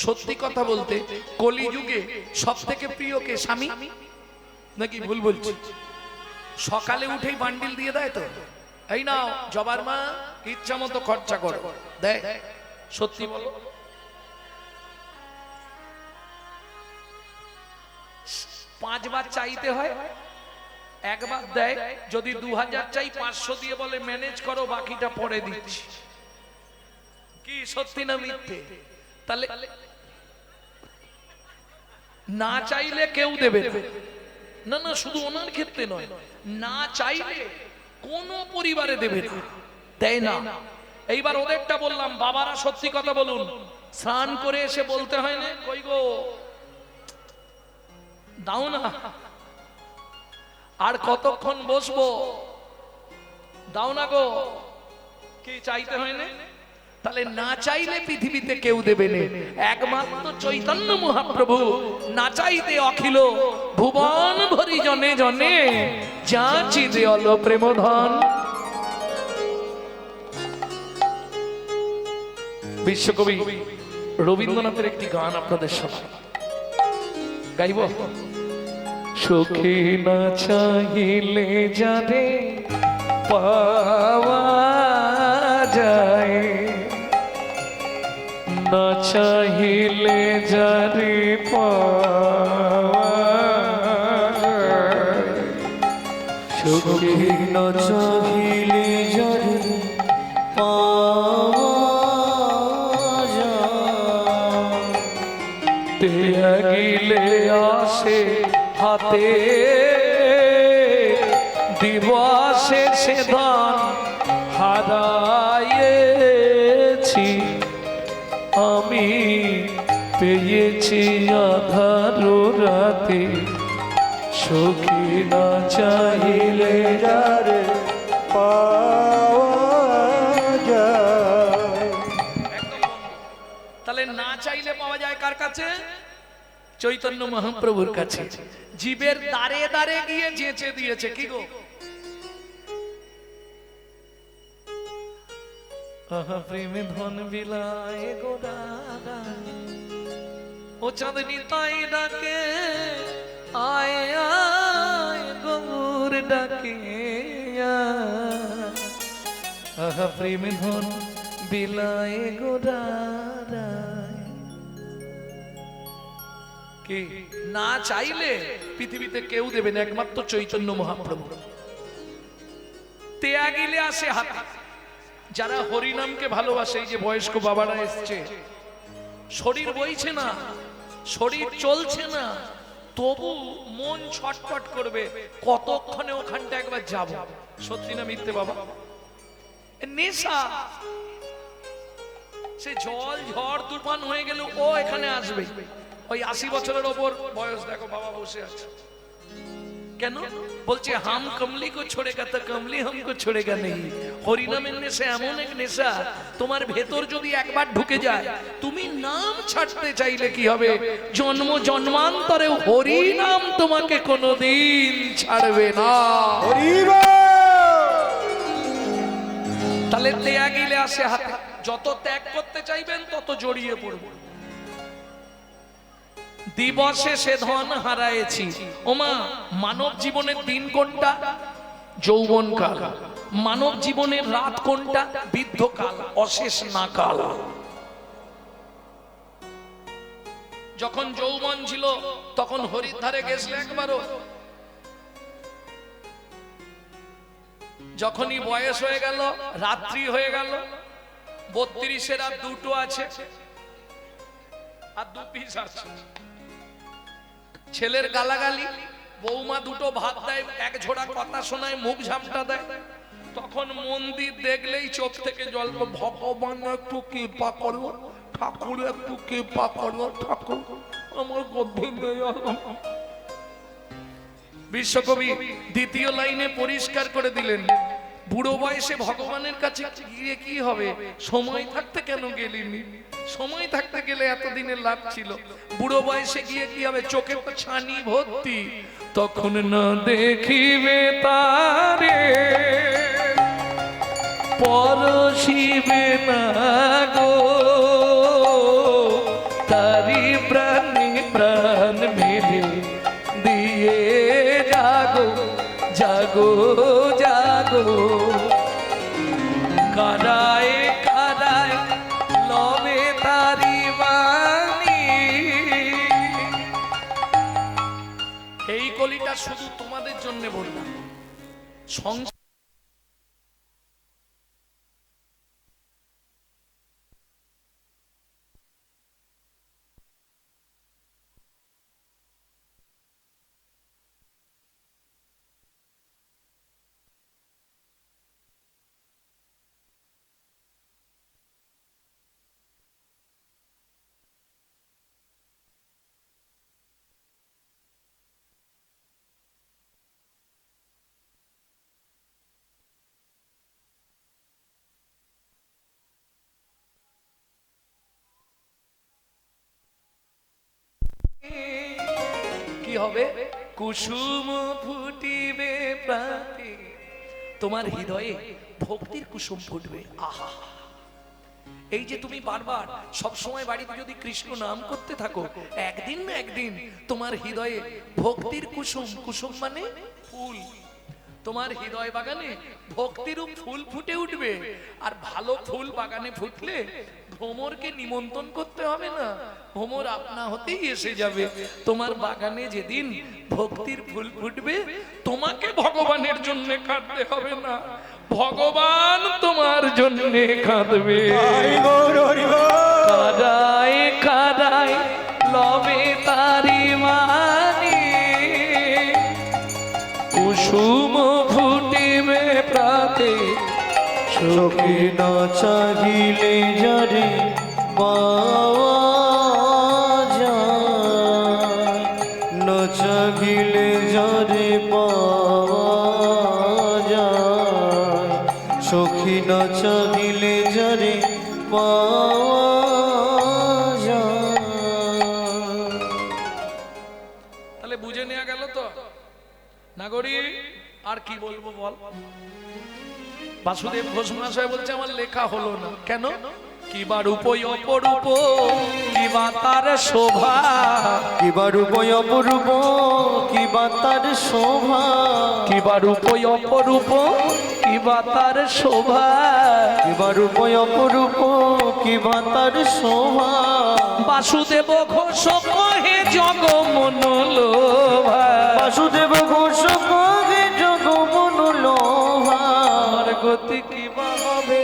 সত্যি কথা বলতে কলিযুগে সব থেকে প্রিয় কে? স্বামী নাকি ভুল বলছি? সকালে উঠেই বান্ডিল দিয়ে দেয় তো, এই নাও জবার মা, ইচ্ছা মতো খরচা করো, দেয়? সত্যি বলো। পাঁচবার চাইতে হয়, একবার দেয়। যদি 2000 চাই, 500 দিয়ে বলে ম্যানেজ করো, বাকিটা পরে দিচ্ছি। কি সত্যি না মিথ্যে? তাহলে না চাইলে কেউ দেবে না। না, শুধু ওনার ক্ষেত্রে নয়, না চাইলে কোন পরিবারে দেবে না, দেয় না। এইবার ওদেরটা বললাম, বাবারা সত্যি কথা বলুন, স্নান করে এসে বলতে হয় না, কই গো দাও না, আর কতক্ষণ বসবো, দাও না গো, কি চাইতে হয় না? তাহলে না চাইলে পৃথিবীতে কেউ দেবে না, একমাত্র চৈতন্য মহাপ্রভু না চাইতে অখিল ভুবন ভরি জনে জনে যাচি দেওয়াল প্রেম ধন। বিশ্বকবি রবীন্দ্রনাথের একটি গান আপনাদের শোনাই, গাইব। সুখী না চাইলে যারে পাওয়া যায়, না চাইলে যারে পাওয়া যায়, সুখী না চাহিলে যারে পাওয়া যায়, দেয়া গিলে আসে হাতে, দিবসে সে ধন হারায়েছি, আমি পেয়েছি আধার রাতে, সুখী না চাইলে যারে পাওয়া যায়। তাহলে না চাইলে পাওয়া যায় কার কাছে? চৈতন্য মহাপ্রভুর কাছে। জীবের দ্বারে দ্বারে গিয়ে যেচে দিয়েছে, কি গো? আহা প্রেমে ধন বিলায় গো দাদা, ও চাঁদনি তাই ডাকে, আয় আয় গৌর ডাকে, আহা প্রেমে ধন বিলায় গো দাদা। কি না চাইলে পৃথিবীতে কেউ দেবে না, একমাত্র চৈতন্য মহাপ্রভু। ত্যাগিলে আসে হাতে। যারা হরিনামকে ভালোবাসে, এই যে বয়স্ক বাবারা এসছে, শরীর বইছে না, শরীর চলছে না, তবু মন ছটফট করবে কতক্ষণে ওখানটা একবার যাব। সত্যি না মিথ্যে বাবা? নেশা। সে জল ঝড় তুফান হয়ে গেল ও এখানে আসবে। ওই 80 বছরের ওপর বয়স, দেখো বাবা বসে আছে কেন? বলছে হাম কমলি কো ছোড়েগা তো কমলি হামকো ছোড়েগা নেই। হরিনামের নেশা এমন এক নেশা, তোমার ভেতর যদি একবার ঢুকে যায়, তুমি নাম ছাড়তে চাইলে কি হবে? জন্ম জন্মান্তরে হরিনাম তোমাকে কোনোদিন ছাড়বে না। তাহলে ত্যাগিলে আসে হাতে। যত ত্যাগ করতে চাইবেন তত জড়িয়ে পড়বে। দিবসে সে ধন হারায়েছি। ওমা, মানব জীবনের দিন কোনটা? যৌবনকাল। মানব জীবনের রাত কোনটা? বৃদ্ধকাল, অশেষ না কাল। যখন যৌবন ছিল তখন হরিদ্বারে গেছিলে একবারও? যখনই বয়স হয়ে গেল, রাত্রি হয়ে গেল, 32-এর আর 2টো আছে, আর 2 পিস আছে। ছেলের গালাগালি, বৌমা 2টো ভাত দেয়, এক ঝোড়া কথা শোনায়, মুখ ঝামটা দেয়, তখন মন্দির দেখলেই চোখ থেকে জল। ভগবান একটু কৃপা করো, ঠাকুর একটু কৃপা করো, ঠাকুর আমার গর্ভে নেই। বিশ্বকবি দ্বিতীয় লাইনে পরিষ্কার করে দিলেন, বুড়ো বয়সে ভগবানের কাছে গিয়ে কি হবে? সময় থাকতে কেন গেলিনি? সময় থাকতে গেলে এতদিনের লাভ ছিল। বুড়ো বয়সে গিয়ে কি হবে? চোখে তো ছানি ভর্তি, তখন না দেখিবে তারে, পরশিবে না গো, তারি প্রাণে প্রাণ মেলে দিয়ে জাগো জাগো জাগো। কারায় কারায় লবে তারি বাণী। এই কলিটা শুধু তোমাদের জন্য বললাম। সংসার কি হবে? কুসুম ফুটিবে প্রাতে, তোমার হৃদয়ে ভক্তির কুসুম ফুটবে। আহা, এই যে তুমি বারবার সব সময় বাড়িতে যদি কৃষ্ণ নাম করতে থাকো, একদিন না একদিন তোমার হৃদয়ে ভক্তির কুসুম, কুসুম মানে ফুল, তোমার হৃদয় বাগানে ভক্তির ফুল ফুটে উঠবে। আর ভালো ফুল বাগানে ফুটলে ভ্রমরকে নিমন্ত্রণ করতে হবে না, ভ্রমর আপনা হতেই এসে যাবে। তোমার বাগানে যেদিন ভক্তির ফুল ফুটবে, তোমাকে ভগবানের জন্য কাঁদতে হবে না, ভগবান তোমার জন্য কাঁদবে। কাদায় কাদায় লবে তারি মানি, কুসুম ফুটিবে প্রাতে। চোখে না চাহিলে যারে পাওয়া যায়, না চাহিলে যারে পাওয়া যায়, সখী না চাহিলে যারে পাওয়া যায়। তাহলে বুঝে নেওয়া গেল তো নাগরী? আর কি বলবো বল? বাসুদেব ঘোষ মহাশয় বলছে আমার লেখা হলো না কেন? কিবা রূপ অপরূপ, কিবা তার শোভা, কিবা রূপ অপরূপ, কিবা তার শোভা, কিবা রূপ অপরূপ, কিবা তার শোভা, কিবা রূপ অপরূপ, কিবা তার শোভা। বাসুদেব ঘোষ কহে জগমনোলোভা বাসুদেব ঘোষ কহে জগমনোলোভা আমার গতি কি বা হবে,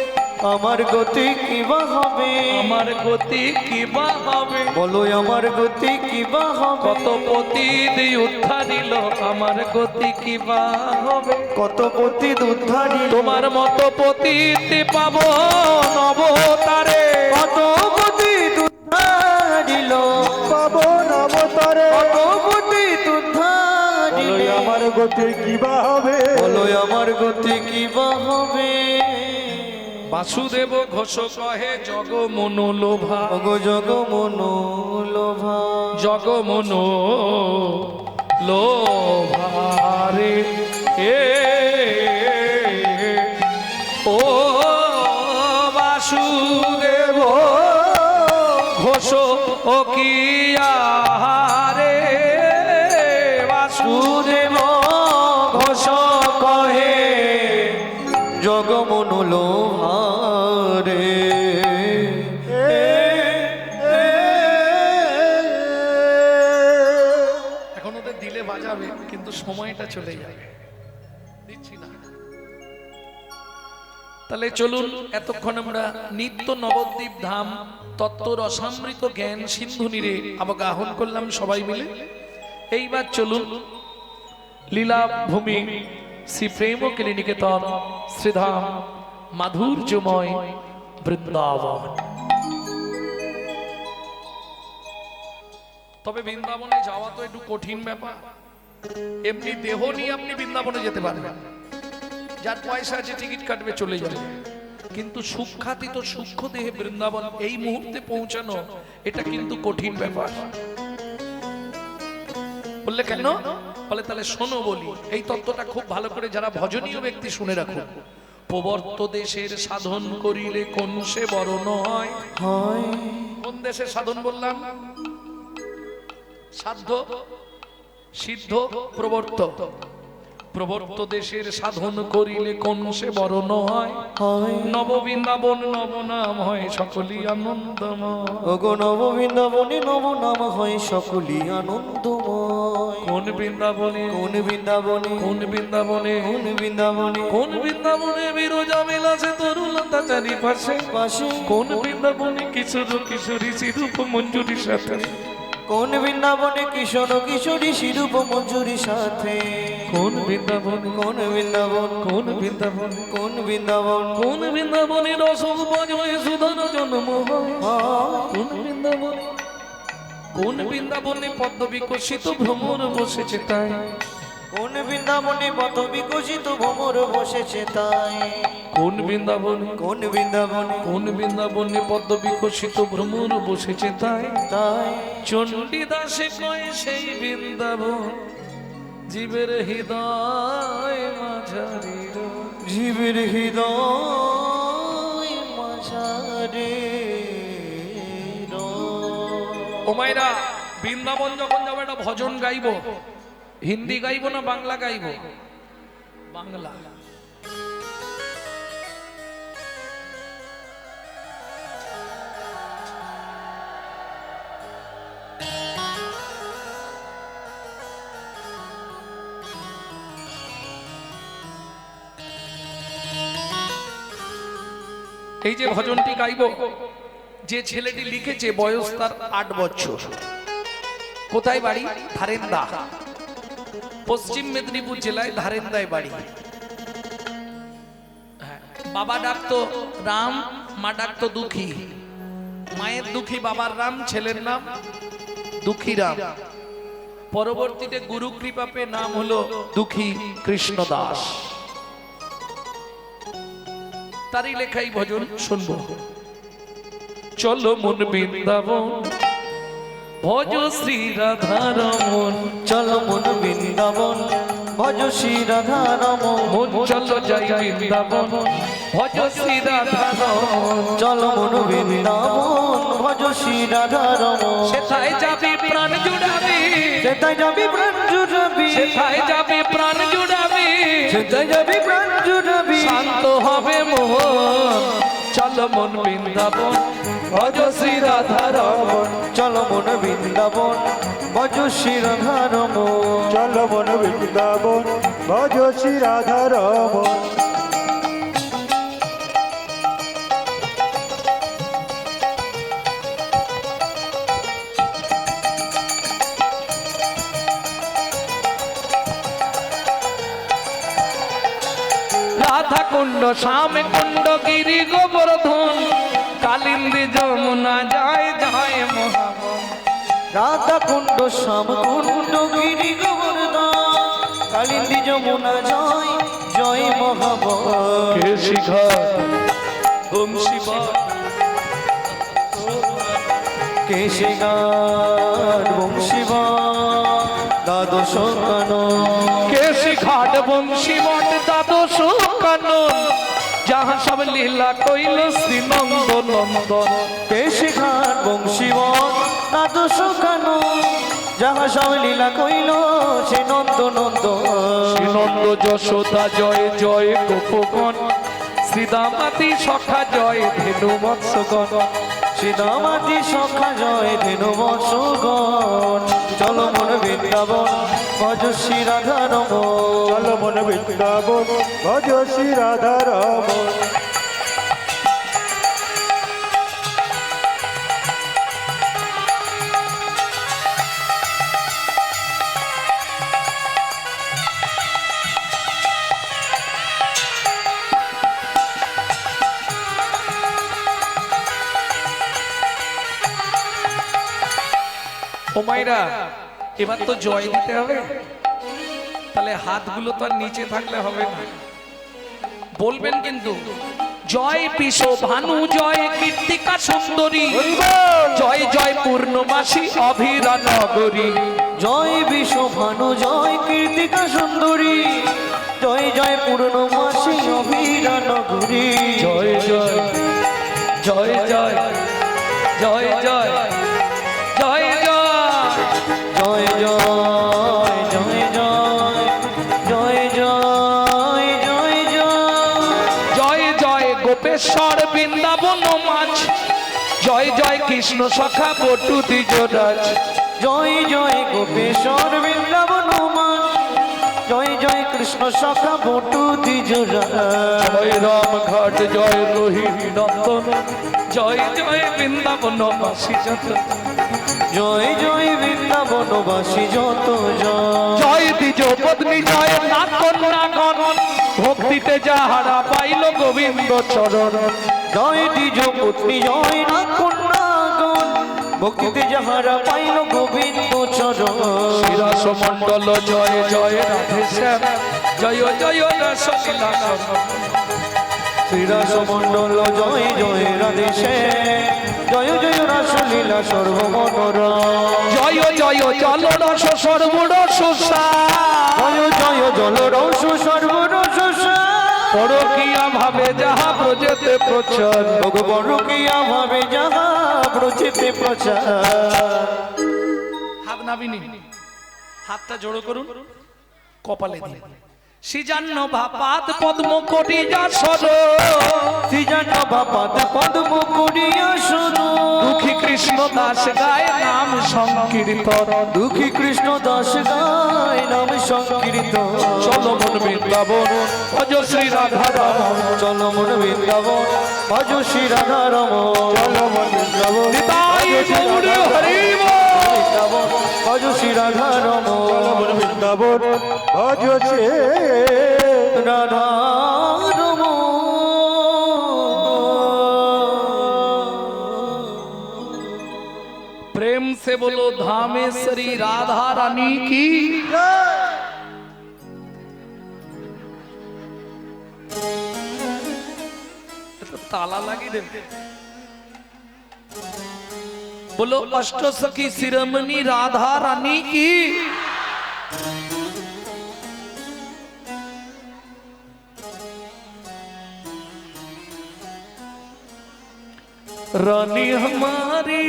আমার গতি কি বা হবে, আমার গতি কি বা হবে, বলো আমার গতি কি বা হবে, কত পতিত উদ্ধারিল আমার গতি কি বা হবে, কত পতি উদ্ধারি তোমার মতো পতিত পাবো নবতারে, কত পতি উদ্ধারিল পাবন অবতারে কত পতি উদ্ধারিল বলো আমার গতি কিবা হবে, বলো আমার গতি কি বা হবে, বাসুদেব ঘোষ কহে জগমনোলোভা ওগো জগমনোলোভা জগমনোলোভারে এ ও বাসুদেব ঘোষ ও কিয়ারে বাসুদেব ঘোষ কহে জগমনোলোভা রে এখন ওদের দিলে বাজাবে কিন্তু সময়টা চলে যাবে, দিচ্ছি না। তাহলে চলুন এতক্ষণ আমরা নিত্য নবদ্বীপ ধাম তত্ত্ব রসামৃত জ্ঞান সিন্ধু নীরে অবগাহন করলাম সবাই মিলে। এইবার চলুন লীলা ভূমি শ্রী প্রেম নিকেতন শ্রীধাম মাধুর্যময় বৃন্দাবন। তবে বৃন্দাবনে যাওয়া তো একটু কঠিন ব্যাপার, এমনি দেহ নিয়ে আপনি বৃন্দাবনে যেতে পারবেন, যার পয়সা আছে টিকিট কাটবে চলে যাবে, কিন্তু সূক্ষ্মাতীত সূক্ষ্ম দেহে বৃন্দাবন এই মুহূর্তে পৌঁছানো এটা কিন্তু কঠিন ব্যাপার। বললে কেন? বলে তাহলে শোনো বলি, এই তত্ত্বটা খুব ভালো করে যারা ভজনীয় ব্যক্তি শুনে রাখুন। প্রবর্ত দেশের সাধন করিলে কোন সে বরণ হয়, হয় কোন দেশের সাধন বললাম? সাধ্য সিদ্ধ প্রবর্ত, প্রবর্ত দেশের সাধন করিলে কোন সে বরণ হয়, হয় নববৃন্দাবন নবনাম হয় সকলই আনন্দময়। ওগো নববৃন্দাবনে নব নাম হয় সকলই আনন্দময়, কোন বৃন্দাবনে, কোন বৃন্দাবনে, কোন বৃন্দাবনে, কোন বৃন্দাবনে, কোন বৃন্দাবনে বিরজা বিলাসে তরুলতা চারিপাশে, পাশে কোন বৃন্দাবনে কিশোর কিশোরী সিরূপ মঞ্জুরির সাথে, কোন বৃন্দাবনে কিশোর কিশোরী শিরূপ মঞ্জুরি সাথে, কোন বৃন্দাবনে, কোন বৃন্দাবন, কোন বৃন্দাবনে, কোন বৃন্দাবন, কোন বৃন্দাবনে রসভোজ হয়ে সুধন জন্ম হয়, কোন বৃন্দাবনে, কোন বৃন্দাবনে পদ্ম বিকশিত ভ্রমর বসেছে তাই, কোন বৃন্দাবনে পথ বিকশিত ভ্রমর বসেছে তাই, কোন বৃন্দাবনে, কোন বৃন্দাবনে, কোন বৃন্দাবনে পদ্ম বিকশিত ভ্রমর বসেছে তাই, তাই চণ্ডীদাসে কয় সেই বৃন্দাবন জীবের হৃদয় মাঝারি রয়। জীবের হৃদয় মাঝারে ও মাইরা, বৃন্দাবন যখন যাবো একটা ভজন গাইবো, হিন্দি গাইবো না বাংলা গাইবো? বাংলা। এই যে ভজনটি গাইবো, যে ছেলেটি লিখেছে বয়স তার 8 বছর, কোথায় বাড়ি? ধারেন্দা, পশ্চিম মেদিনীপুর জেলায় ধারেন্দায় বাড়ি। বাবা ডাকতো রাম, মা ডাকতো দুঃখী, মায়ের দুঃখী, বাবার রাম, ছেলের নাম দুঃখী রাম। পরবর্তীতে গুরু কৃপা পেয়ে নাম হলো দুঃখী কৃষ্ণ দাস। তারই লেখাই ভজন শুনবো। চলো মন বৃন্দাবন ভজ শ্রী রাধা রমন, চলো মন বৃন্দাবন ভজ শ্রী রাধা রমন, মন চলো যাই বৃন্দাবন ভজ শ্রী রাধা রমন, চলো মন বৃন্দাবন ভজ শ্রী রাধা রমন, সেথায় যাবি প্রাণ জুড়াবি, সেটাই যাবি প্রাণ জুড়াবি, সেথায় যাবি প্রাণ জুড়াবি, সেটাই যাবি প্রাণ জুড়াবি, শান্ত হবে মোহন। চলো মন বৃন্দাবন ভজ শ্রী রাধা রমন, চলো মন বৃন্দাবন ভজ শ্রী রাধারমণ। চল মন বৃন্দাবন ভজ শ্রী রাধারমণ। রাধা কুণ্ড শ্যাম কুণ্ড গিরি গোবর্ধন কালিন্দী যমুনা জয় জয় মহাবন। রাধা কুণ্ড শ্যাম কুণ্ড গিরি গোবর্ধন কালিন্দী যমুনা জয় জয় মহাবন। কেশি ঘাট বংশীবন কেশিঘাট বংশীবন দ্বাদশ কানন। কেশি ঘাট বংশীবন দ্বাদশ কানন যাহা সব লীলা কইল শ্রী নন্দ নন্দন। কেশিঘাট বংশীবন দ্বাদশ কানন যাহা সব লীলা কইল সে নন্দ নন্দন। শ্রী নন্দ যশোদা জয় জয় গোপগণ শ্রীদামাতি সখা জয় ধেনু মৎস্যগণ। শ্রীদামাতি সখা জয় ধেনু মৎস্যগণ। চল মন বৃন্দাবন ভজ শ্রী রাধারমণ। চল মন বৃন্দাবন ভজ শ্রী রাধারমণ। ও মাইরা এবার তো জয় দিতে হবে, তাহলে হাতগুলো তো আর নিচে থাকলে হবে না, বলবেন কিন্তু জয় পিস ভানু জয় কীর্তিকা সুন্দরী জয় জয় পূর্ণমাসী অভিরা নগরী। জয় বিশ্বভানু জয় কীর্তিকা সুন্দরী জয় জয় পূর্ণমাসী অভিরা নগরী। জয় জয় জয় জয় জয় জয় জয় জয় জয় জয় জয় জয় জয় জয় জয় জয় জয় জয় গোপেশ্বর বৃন্দাবন মাছ জয় জয় কৃষ্ণ সখা বটু দ্বিজরাজ। জয় জয় গোপেশ্বর বৃন্দাবন মান জয় জয় কৃষ্ণ সখা বটু দ্বিজরাজ। জয় রাম ঘাট জয় রোহিণী নন্দন জয় জয় বৃন্দাবন বাসী যত। জয় জয় বৃন্দাবনবাসী যত জয়। জয় দ্বিজ পত্নী জয় নাথ কন্যাগণ ভক্তিতে যাহারা পাইল গোবিন্দ চরণ। জয় দ্বিজ পত্নী জয় নাথ কন্যাগণ ভক্তিতে যাহারা পাইল গোবিন্দ চরণ। শিরাস মণ্ডল জয় জয় রাধে শ্যাম জয় জয় রসলীলা শ্রীরাস মণ্ডল জয় জয় রাধে জয় জয় রাসলীলা সর্বমনোরম। জয় জয় জল রস সর্বরস জয় জয় জল রস সর্বরস পরকিয়া ভাবে যাহা প্রজেতে প্রচার। পরকিয়া ভাবে যাহা প্রচিতে প্রচার। হাত নাবিনি, হাতটা জোড়ো করুন, কপালে দিন। সিজান্ন ভাপাত পদ্ম কোটি যা সর শ্রীজান বাপাদ পদ্ম করিয়া শুনো। দুঃখী কৃষ্ণ দাস গায় নাম সংকীর্তন। দুঃখী কৃষ্ণ দাস গায় নাম সংকীর্তন। চল মন বৃন্দাবন ভজ শ্রী রাধারমণ। চল মন বৃন্দাবন ভজ শ্রী রাধারমণ। চল মন বৃন্দাবন নিতাই গৌর হরি বল। বৃন্দাবন ভজ শ্রী রাধারমণ। চল মন বৃন্দাবন ভজ শ্রী प्रेम से बोलो धामेश्वरी राधा रानी की। तो ताला लगी दे बोलो अष्ट सखी शिरोमणि राधा रानी की। रानी हमारी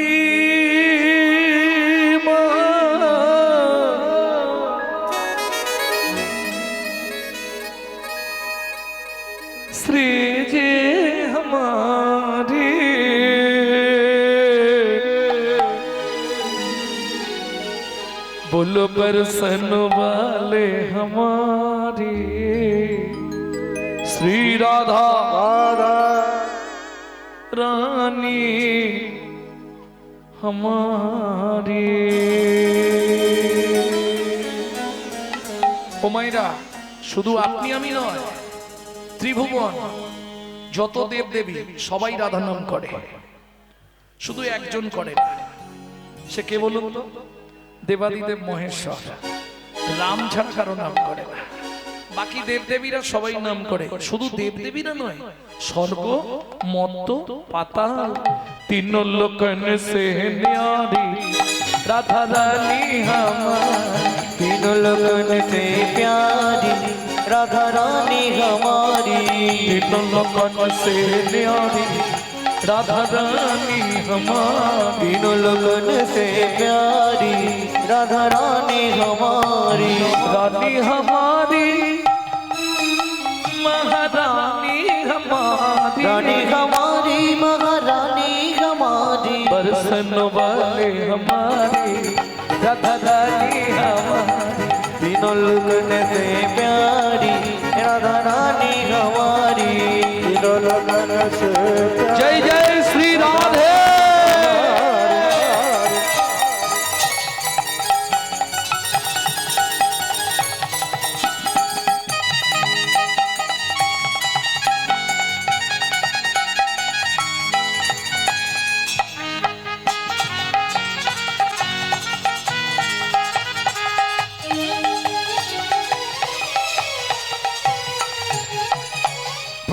श्री जी हमारी बोलो बरसन वाले हमारे श्री राधा রাধা रानी हमारी। ও মাইরা, শুধু আপনি আমি নয়, ত্রিভুবন যত দেব দেবী সবাই রাধা নাম করে, শুধু একজন করে না। সে কে বলুন তো? দেবাদিদেব মহেশ্বর। রাম ছাড়া কারো নাম করে না। বাকি দেবদেবীরা সবাই নাম করে। শুধু দেবদেবীরা নয়, স্বর্গ মর্ত পাতাল তিন লোকন সে ন্যারি রাধা রানী हमारी। तीनों लोगन से प्यारी राधा रानी हमारी। तीनों लोकन से न्यारी राधा रानी हमारी। तीनों लोगन से प्यारी राधा रानी हमारी। रानी हमारी महारानी हमारी। रानी हमारी महारानी हमारी। बरसन वाले हमारी राधा रानी हमारी। तीनों लोगन से प्यारी राधा रानी हमारी। तीनों लगन से जय जय श्री राधे।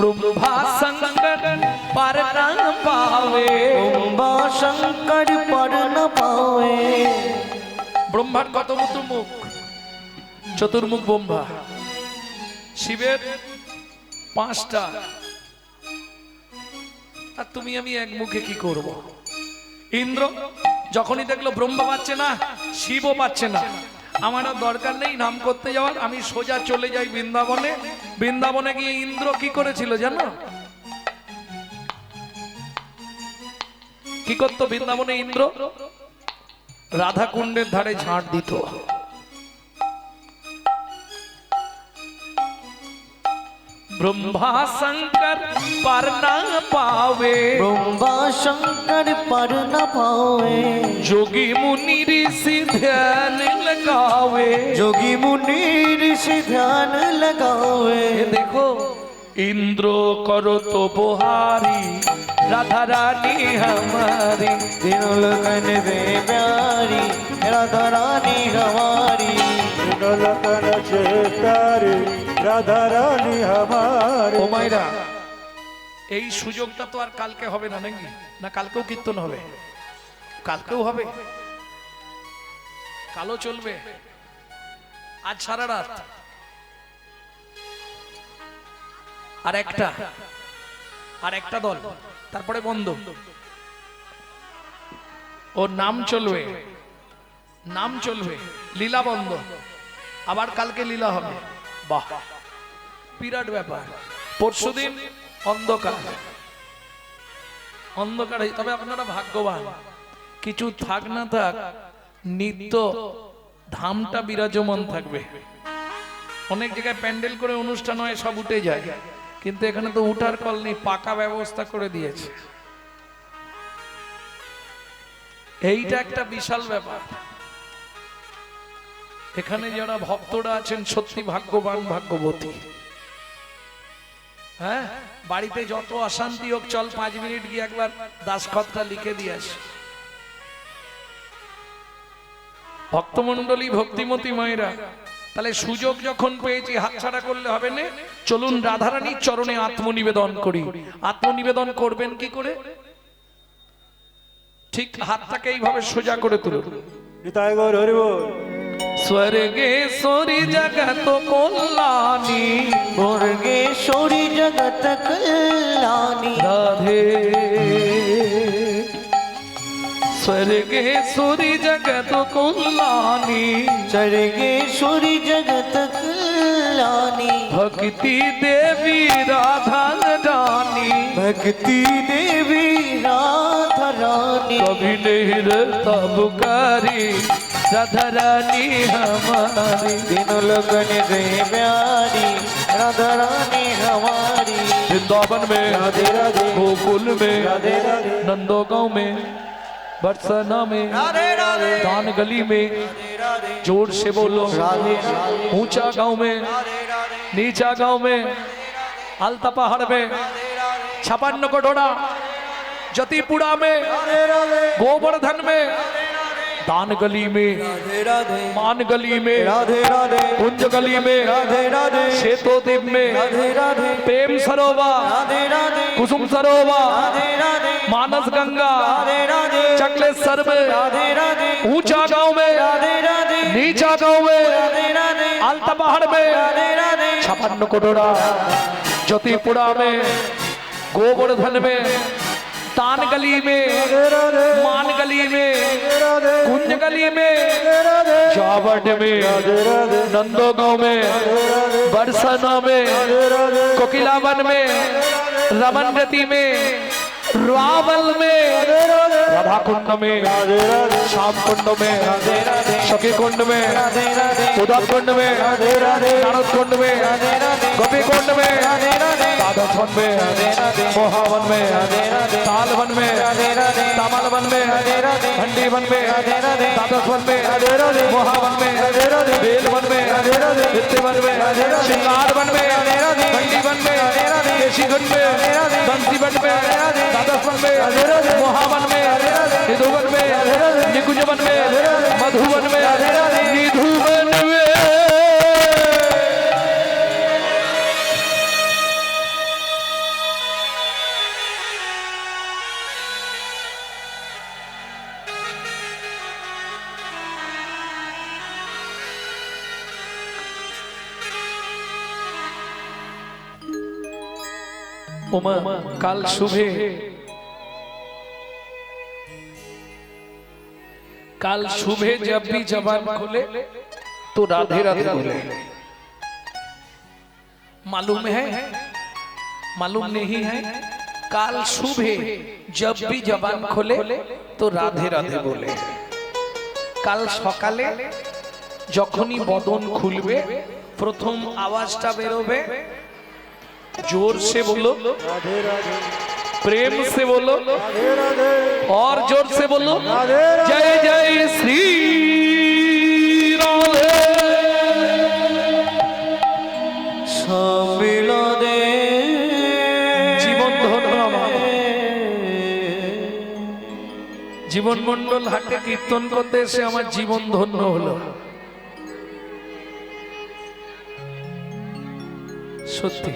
ब्रह्मा शंकर पर न पावे। ब्रह्मा शंकर पर न पावे। ব্রহ্মার কত মুখ? চতুর্মুখ ব্রহ্মা। শিবের 5টা। আর তুমি আমি এক মুখে কি করব? ইন্দ্র যখনই দেখলো ব্রহ্মা পাচ্ছে না, শিবও পাচ্ছে না, আমার আর দরকার নেই নাম করতে যাওয়ার, আমি সোজা চলে যাই বৃন্দাবনে। বৃন্দাবনে গিয়ে ইন্দ্র কি করেছিল জানো? কি করতো বৃন্দাবনে ইন্দ্র? রাধা কুণ্ডের ধারে ঝাঁট দিত। ब्रह्मा शंकर पर न पावे। ब्रह्मा शंकर पर न पावे। जोगी मुनि ऋषि ध्यान लगावे। जोगी मुनि ऋषि ध्यान लगावे। ये देखो इंद्र करो तो बुहारी राधा रानी हमारी। तीनों लगन से प्यारी राधा रानी हमारी। तीनों लगन से प्यारी राधा रानी हमारी। ও মাইরা, এই সুযোগটা তো আর কালকে হবে না নাকি? না কালকেও কীর্তন হবে? কালকেও হবে, কালও চলবে, আজ সারা রাত। আর একটা দল, তারপরে বন্ধ। ও নাম চলবে, লীলা বন্ধ, আবার কালকে লীলা হবে। বাহ, বিরাট ব্যাপার। পরশুদিন অন্ধকার, তবে আপনারা ভাগ্যবান, কিছু থাক না থাক নিত্য ধামটা বিরাজমান থাকবে। অনেক জায়গায় প্যান্ডেল করে অনুষ্ঠান হয়, সব উঠে যায়, কিন্তু এখানে তো উঠার কল নেই, পাকা ব্যবস্থা করে দিয়েছে। এইটা একটা বিশাল ব্যাপার। এখানে যারা ভক্তরা আছেন সত্যি ভাগ্যবান, ভাগ্যবতী। হ্যাঁ, বাড়িতে যত অশান্তি হোক, চল 5 মিনিট গিয়ে একবার দাসখতটা লিখে দিয়ে আসি। ভক্তমণ্ডলী, ভক্তিমতী মায়েরা, তাহলে সুযোগ যখন পেয়েছি হাতছাড়া করলে হবে না। চলুন রাধারানীর চরণে আত্মনিবেদন করি। আত্মনিবেদন করবেন কি করে? ঠিক হাতটাকে এইভাবে সোজা করে তুলুন। নিতাই গৌর হরি বল। स्वर्गेश्वरी जगत कल्याणी। स्वर्गेश्वरी जगत कल्याणी। राधे स्वर्गेश्वरी जगत कल्याणी। स्वर्गेश्वरी जगत कल्याणी। भक्ति देवी राधा रानी। भक्ति देवी राधा रानी। कभी नहीं रहता बुकारी राधा रानी हमारी, तीनों लगन गए प्यारी राधा रानी हमारी। वृंदावन में राधे राधे गोकुल में राधे राधे नंदो गांव में बरसाना में राधे राधे दान गली में जोर से बोलो राधे राधे ऊंचा गांव में नीचा गांव में आलता पहाड़ में 56 कटोरा जतीपुरा में गोवर्धन में दान गली में मान गली में राधे राधे कुंज गली में राधे राधे श्वेतोद्वीप में राधे राधे प्रेम सरोवर राधे राधे कुसुम सरोवर राधे राधे मानस गंगा राधे राधे चकलेश्वर में राधे राधे ऊंचा गांव में राधे राधे नीचा गांव में राधे राधे आलता पहाड़ में राधे राधे 56 कटोरा ज्योतिपुरा में गोवर्धन में तान गली में मान गली में कुंज गली में चावट में नंदो गांव में बरसाना में कोकिलावन में रमन रति में रावल में राधा कुंड में श्याम कुंड में सखी कुंड में उदक कुंड में नारद कुंड में गोपी कुंड में द्वादश वन में मोहावन में तालवन में तामलवन में भंडी वन में द्वादश वन में मोहावन में बेलवन में नित्यवन में श्रृंगार वन में भंडी वन में केशीगंज में बंसी वन में द्वादश वन में मोहावन में निधुवन में निकुंजवन में मधुवन में निधुवन में उमा काल सुबह जब भी जबान खोले तो राधे राधे बोले। मालूम है मालूम नहीं है काल सुबह जब भी जबान खोले तो राधे राधे बोले। काल सकाले जखनी बदन खुलबे प्रथम आवाजटा बेरोबे जोर से बोलो प्रेम से बोलो और जोर से बोलो जय जय श्री राधे सम्मिलने জীবন ধন্য আমার জীবন মন্ডল হাটে কীর্তন করতে এসে আমার জীবন ধন্য হলো সত্যি।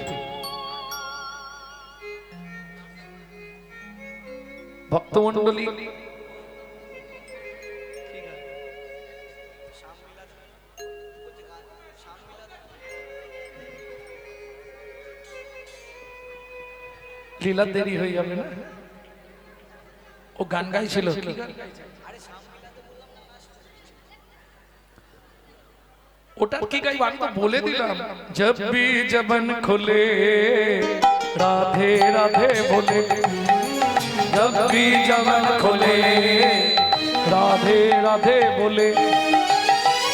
ভক্তমণ্ডলী লীলা দেরি হয়ে যাবে না ও গান গাইছিল ওটা কি গাইব আমি তো বলে দিলাম जब भी जबन खुले राधे राधे बोले जब भी जबन खुले राधे राधे बोले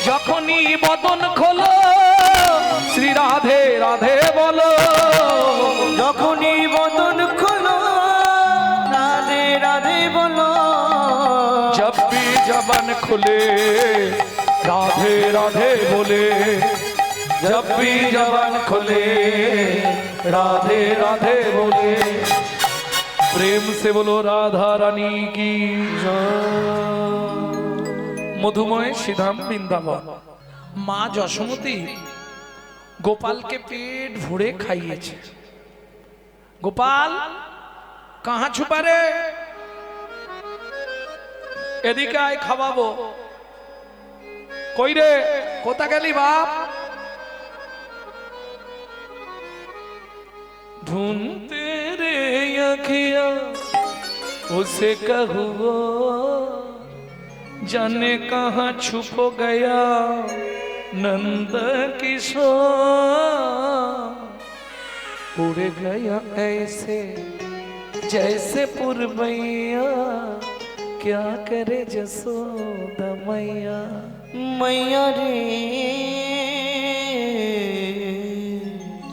যখনই বদন খোলো শ্রী রাধে রাধে বলো যখনই বদন খোলো রাধে রাধে বলো जब भी जबन खुले राधे राधे बोले जब भी जबन खुले राधे राधे बोले प्रेम से बोलो राधा रानी की मधुमय श्रीधाम वृंदावन। माँ যশোমতী গোপালকে পেট ভরে খাইয়েছে। গোপাল কাহা ছুপা রে এদিকে আয় খাওয়াবো। কই রে কোথা গেলি বাপ? ढूंढते रे अखिया उसे कहूँ जाने कहाँ छुप गया नंद किशोर उड़ गया ऐसे जैसे पुरवैया क्या करे जसोदा मैया। मैया रे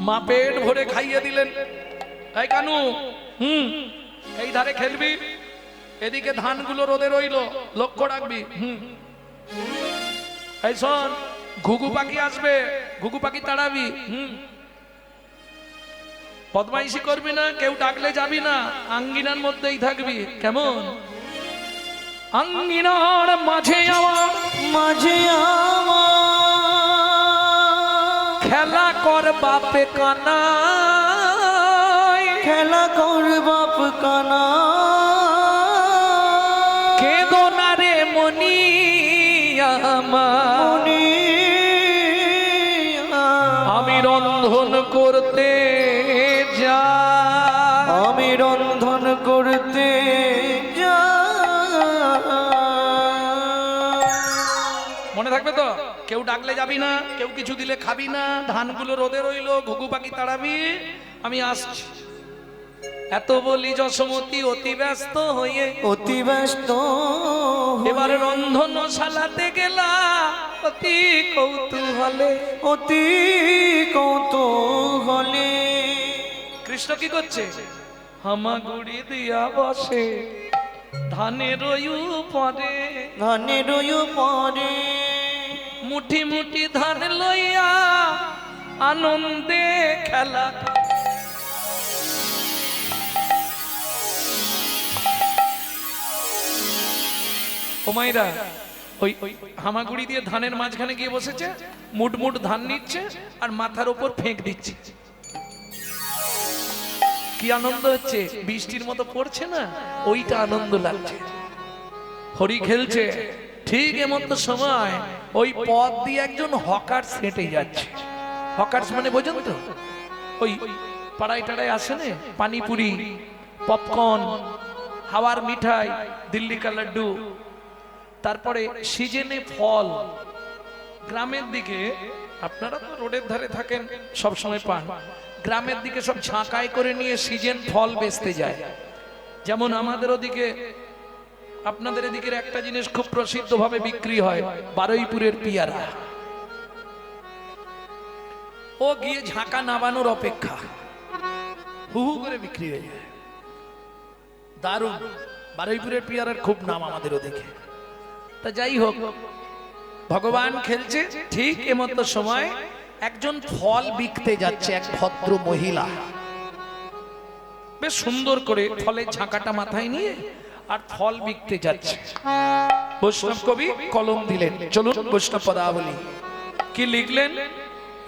মা পেট ভরে খাইয়ে দিলেন। এই কানু, এই ধারে খেলবি, এদিকে ধানগুলো রোদে রইলো, লক্ষ্য রাখবি। এই শোন, ঘুঘু পাখি আসবে, ঘুঘু পাখি তাড়াবি। বদমাইশি করবি না, কেউ ডাকলে যাবি না, আঙ্গিনার মধ্যেই থাকবি, কেমন? আঙ্গিনার মাঝে আমার খেলা কর বাপে কানা, খেলা কর বাপ কানা, কেঁদো না রে মনি আমার, আমি রন্ধন করতে যা, আমি রন্ধন করতে যা। মনে থাকবে তো? কেউ ডাকলে যাবি না, কেউ কিছু দিলে খাবি না, ধানগুলো রোদে রইলো, ঘুঘু পাখি তাড়াবি, আমি আসছি। এত বলি যশোমতি অতি ব্যস্ত হয়ে, অতি ব্যস্ত এবার রন্ধনশালাতে গেলা অতি কৌতূহলে। অতি কৌতূহলে কৃষ্ণ কি করছে? হামাগুড়ি দিয়া বসে ধানের পরে, ধানের পরে মুঠি মুঠি ধান লইয়া আনন্দে খেলা। ও মাইরা, ওই হামাগুড়ি দিয়ে ধানের মাঝখানে গিয়ে বসেছে, মুট মুট ধান নিচ্ছে আর মাথার উপর ফেঁক দিচ্ছে। কি আনন্দ হচ্ছে, বৃষ্টির মতো পড়ছে না, ওইটা আনন্দ লাগছে। হরি খেলছে, ঠিক এমন সময় ওই পথ দিয়ে একজন হকার্স হেঁটে যাচ্ছে। হকার্স মানে বোঝেন তো? ওই পাড়ায় টাড়ায় আসে না, পানিপুরি, পপকর্ন, হাওয়ার মিঠাই, দিল্লি কা লাড্ডু, তারপরে সিজনে ফল। গ্রামের দিকে, আপনারা তো রোডের ধারে থাকেন, সব সময় পান, গ্রামের দিকে সব ঝাঁকাই করে নিয়ে সিজন ফল বেচতে যায়। যেমন আমাদের ওদিকে, আপনাদের এদিকের একটা জিনিস খুব প্রসিদ্ধ ভাবে বিক্রি হয়, বারুইপুরের পিয়ারা। ও গিয়ে ঝাঁকা নামানোর অপেক্ষা, হু হু করে বিক্রি হয়ে যায়। দারুণ, বারুইপুরের পিয়ারার খুব নাম আমাদের ওদিকে। তা যাই হোক, ভগবান খেলছে, ঠিক এমতো সময় একজন ফল বিকতে যাচ্ছে, এক ভদ্র মহিলা বেশ সুন্দর করে ফলের ঝাঁকাটা মাথায় নিয়ে আর ফল বিকতে যাচ্ছে। বৈষ্ণব কবি কলম দিলেন, চলুন বৈষ্ণব পদাবলী। কি লিখলেন?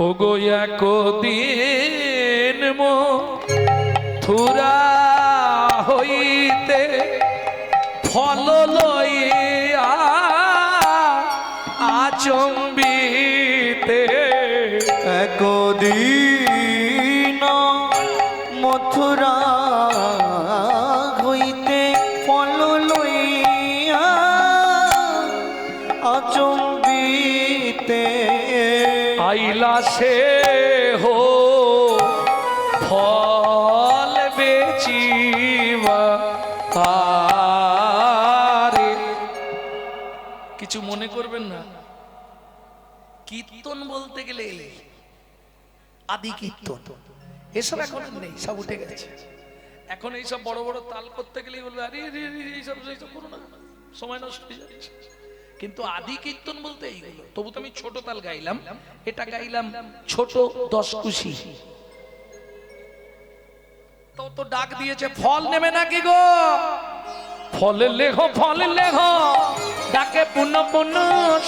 ও গো একদিন মথুরা হইতে ফল লইয়া আচম্বিতে, একদিন মথুরা হইতে ফল লইয়া আচম্বিতে, আইলা সে হো ফল বেচিবা তারে। কিছু মনে করবেন না, কীর্তন বলতে গেলে আদি কীর্তন এসব এখন নেই, সব উঠে গেছে। এখন এইসব বড় বড় তাল করতে গেলেই বলবে আরে এইসব করো না, সময় নষ্ট হয়ে যাচ্ছে। কিন্তু আদি কীর্তন বলতে এইগুলো। তবু তো আমি ছোট তাল গাইলাম, এটা গাইলাম ছোট 10 কুশি। তো ডাক দিয়েছে, ফল নেবে নাকি গো? ফলে লেখো, ফলে লেখো, ডাকে পুনঃ পুনঃ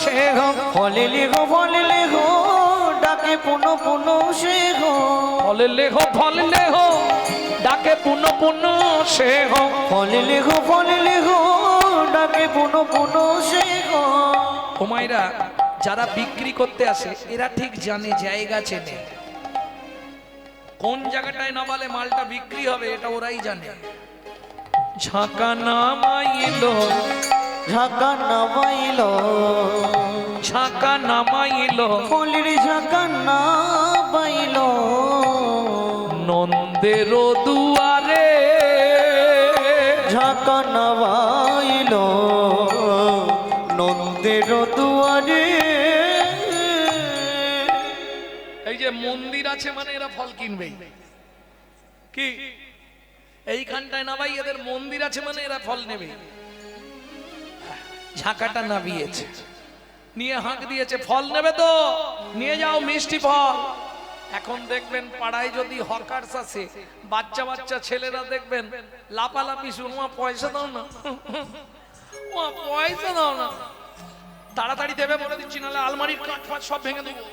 সে হো। ফলে লেখো, ফলে লেখো, ডাকে পুনঃ পুনঃ সে হো। ফলে লেখো, ফলে লেখো, ডাকে পুনঃ পুনঃ সে হো। ফলে লেখো, ফলে লেখো, ডাকে পুনঃ পুনঃ সে হো। ও মাইরা, যারা বিক্রি করতে আসে এরা ঠিক জানে, জায়গা চেনে, কোন জায়গাটায় নামালে মালটা বিক্রি হবে এটা ওরাই জানে। ঝাঁকা নামাইলো, ঝাঁকা নামাইলো, ঝাঁকা নামাইলো, ফলের ঝাঁকা নামাইলো, নন্দের দুয়ারে ঝাঁকা নামাইলো, যে মন্দির আছে মানে এরা ফল কিনবেই, কি এইখানটায় না ভাই এদের মন্দির আছে মানে এরা ফল নেবে। ঝাঁকাটা নাবিয়েছে, নিয়ে হাঁক দিয়েছে, ফল নেবে তো নিয়ে যাও মিষ্টি ফল। এখন দেখবেন পাড়ায় যদি হকার্স আছে, বাচ্চা বাচ্চা ছেলেরা দেখবেন লাপালাপি শুরু, পয়সা দাও না, পয়সা দাও না, তাড়াতাড়ি দেবে বলে দিচ্ছি, নাহলে আলমারির কাঠ ফাট সব ভেঙে দেবো।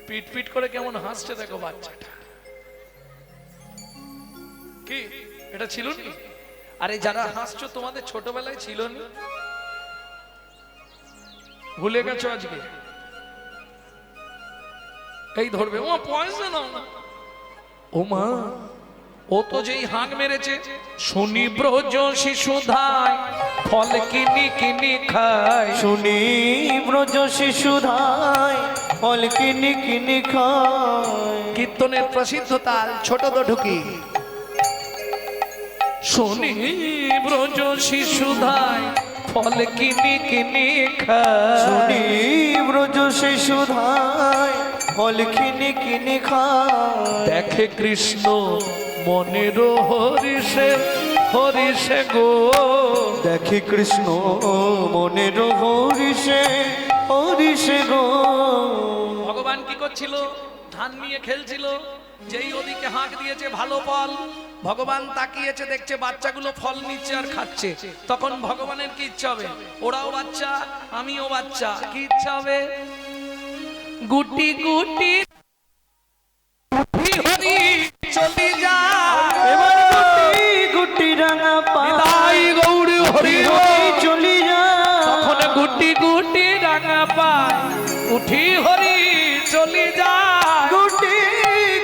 পিট পিট করে কেমন হাসছে দেখো বাচ্চাটা, কি এটা ছিল নি? আরে যারা হাসছো তোমাদের ছোটবেলায় ছিল না, ভুলে গেছো আজকে? এই ধরবে, ও পয়সা নাও না, ও মা ও তো যেই হাঁক মেরেছে, শুনি ব্রজ শিশুধায় ফল কিনি কিনি খায়, শুনি ব্রজ শিশুধায় ফল কিনি কিনি খায়। কীর্তনের প্রসিদ্ধ তাল ছোট তো ঢুকি, শুনি ব্রজ শিশুধায় ফল কিনি কিনি খায়, শুনি ব্রজ শিশুধায় ফল কিনি কিনি খায়। দেখে কৃষ্ণ মনের হরিষে হরিষে গো, দেখি কৃষ্ণ মনের হরিষে হরিষে গো। ভগবান কি করছিল? ধান নিয়ে খেলছিল, যেই ওদিকে হাঁক দিয়েছে ভালো ফল, ভগবান তাকিয়েছে দেখছে বাচ্চাগুলো ফল নিচ্ছে আর খাচ্ছে, তখন ভগবানের কি ইচ্ছা হবে? ওরাও বাচ্চা আমিও বাচ্চা, কি ইচ্ছা হবে? গুটি গুটি হরি চলি যা, এবার গুটি গুটি রাঙা নিতাই গৌর হরি পাই চলি যা। তখন গুটি গুটি রাঙা পায় উঠি হরি চলি যা, গুটি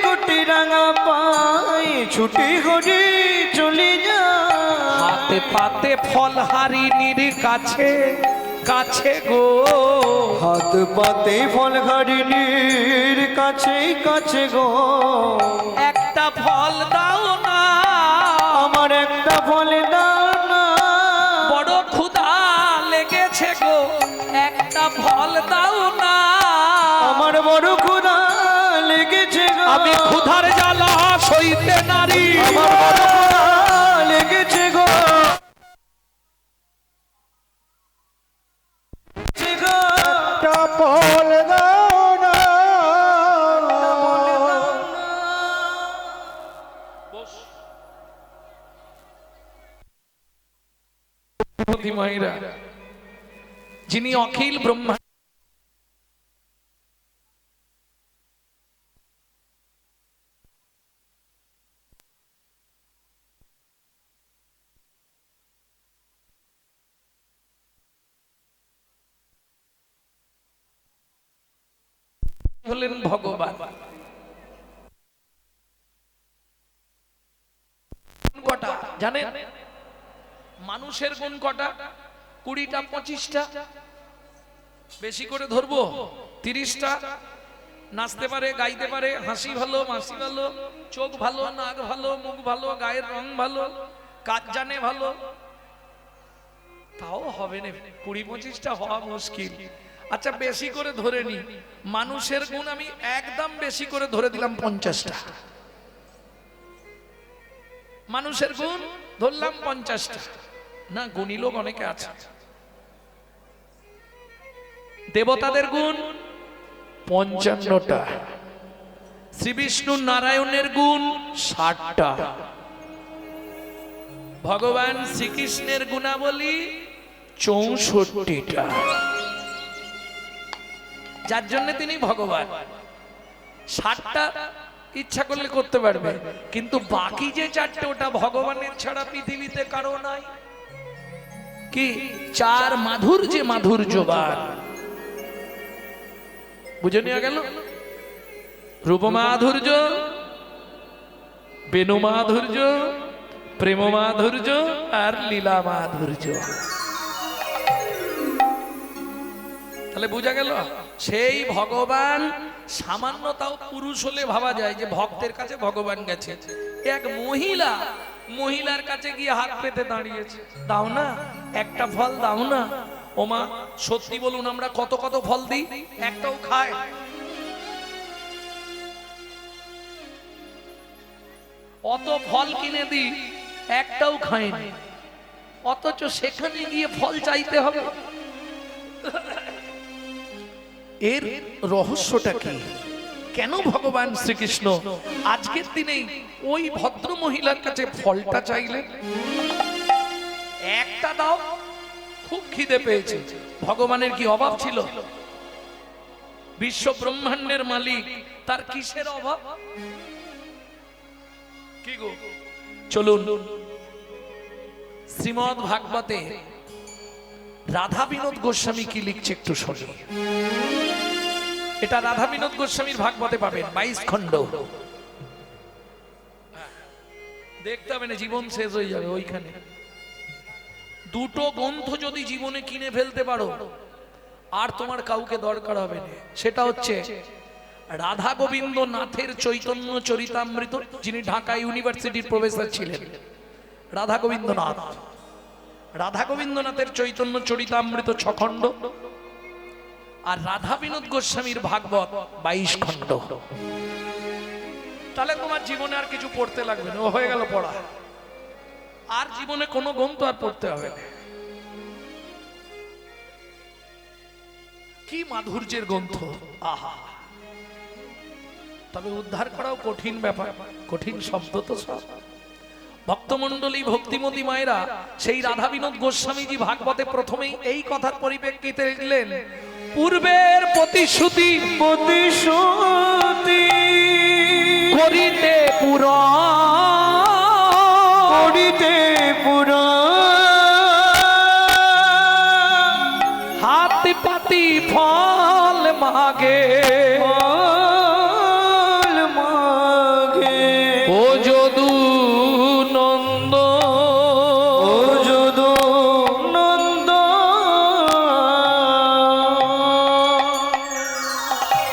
গুটি রাঙা পাই ছুটি হরি চলি যা। হাতে পাতে ফল হারিনির কাছে কাছে গো, হাত পাতে ফল হারিনির কাছে কাছে গো। একটা ফল দাও না, আমার একটা ফল দাও না, বড় ক্ষুধা লেগেছে গো, একটা ফল দাও না, আমার বড় ক্ষুধা লেগেছে গো। আমি ক্ষুধার জ্বালা সইতে নারী, আমার বড় ক্ষুধা লেগেছে গো। একটা ফল দাও না, মাহিরা যিনি অখিল ব্রহ্মা হলেন ভগবান। কটা জানেন? মানুষের গুণ কটা? 20টা 25টা, বেশি করে ধরবো 30টা। নাচতে পারে, গাইতে পারে, হাসি ভালো, মাসি ভালো, চোখ ভালো, নাক ভালো, মুখ ভালো, গায়ের রং ভালো, কাজ জানে ভালো, তাও হবে না। 20-25টা হওয়া মুশকিল। আচ্ছা বেশি করে ধরে নি, মানুষের গুণ আমি একদম বেশি করে ধরে দিলাম 50টা। মানুষের গুণ ধরলাম 50টা, না গুণী লোক অনেকে আছে। দেবতাদের গুণ 55টা, শ্রী বিষ্ণু নারায়ণের গুণ 60টা, ভগবান শ্রীকৃষ্ণের গুণাবলী 64টা। যার জন্য তিনি ভগবান। 60টা ইচ্ছা করলে করতে পারবে, কিন্তু বাকি যে 4টে ওটা ভগবানের ছাড়া পৃথিবীতে কারো নাই। কি? 4 মাধুর্যে মাধুর্যবান। বুঝে নেওয়া গেল? রূপ মাধুর্য, বেনু মাধুর্য, প্রেম মাধুর্য আর লীলা মাধুর্য। তাহলে বোঝা গেল সেই ভগবান সামান্যতাও পুরুষ হলে ভাবা যায় যে ভক্তের কাছে ভগবান গেছে। এক মহিলা মহিলার কাছে গিয়ে হাত পেতে দাঁড়িয়েছে, দাও না একটা ফল দাও না, ওমা সত্যি বলুন, আমরা কত কত ফল দিই, একটাও খায়? অত ফল কিনে দিই, একটাও খায়নি, অথচ সেখানে গিয়ে ফল চাইতে হবে। এর রহস্যটা কি? কেন ভগবান শ্রীকৃষ্ণ আজকের দিনেই ওই ভদ্র মহিলার কাছে ফলটা চাইলেন? একটা দাও, খুব খিদে পেয়েছে। ভগবানের কি অভাব ছিল? বিশ্ব ব্রহ্মাণ্ডের মালিক, তার কিসের অভাব? কি গো, চলুন শ্রীমদ্ ভাগবতে রাধা বিনোদ গোস্বামী কি লিখছে একটু শুনি। এটা রাধা বিনোদ গোস্বামীর ভাগবতে পাবেন, 22 খণ্ড। দেখতে হবে না, জীবন শেষ হয়ে যাবে ওইখানে। দুটো গ্রন্থ যদি জীবনে কিনে ফেলতে পারো, আর তোমার কাউকে দরকার হবে না। সেটা হচ্ছে রাধা গোবিন্দ নাথের চৈতন্য চরিতামৃত, যিনি ঢাকা ইউনিভার্সিটির প্রফেসর ছিলেন, রাধা গোবিন্দনাথ। রাধা গোবিন্দনাথের চৈতন্য চরিতামৃত 6 খণ্ড, আর রাধা বিনোদ গোস্বামীর ভাগবত 22 খণ্ড। তাহলে তোমার জীবনে আর কিছু পড়তে লাগবে না, ও হয়ে গেল পড়া। আর জীবনে কোনো গ্রন্থ আর পড়তে হবে না। কি মাধুর্যের গ্রন্থ, আহা! তবে উদ্ধার করাও কঠিন ব্যাপার, কঠিন শব্দ তো সব। ভক্তমণ্ডলী, ভক্তিমতী মায়েরা, সেই রাধা বিনোদ গোস্বামীজি ভাগবতে প্রথমেই এই কথার পরিপ্রেক্ষিতে লিখলেন, পূর্বের প্রতিশ্রুতি প্রতিশ্রুতি করিতে করিতে হাত পাতি ফল মাগে, ফল মাগে ও যদু নন্দ, ও যদু নন্দ।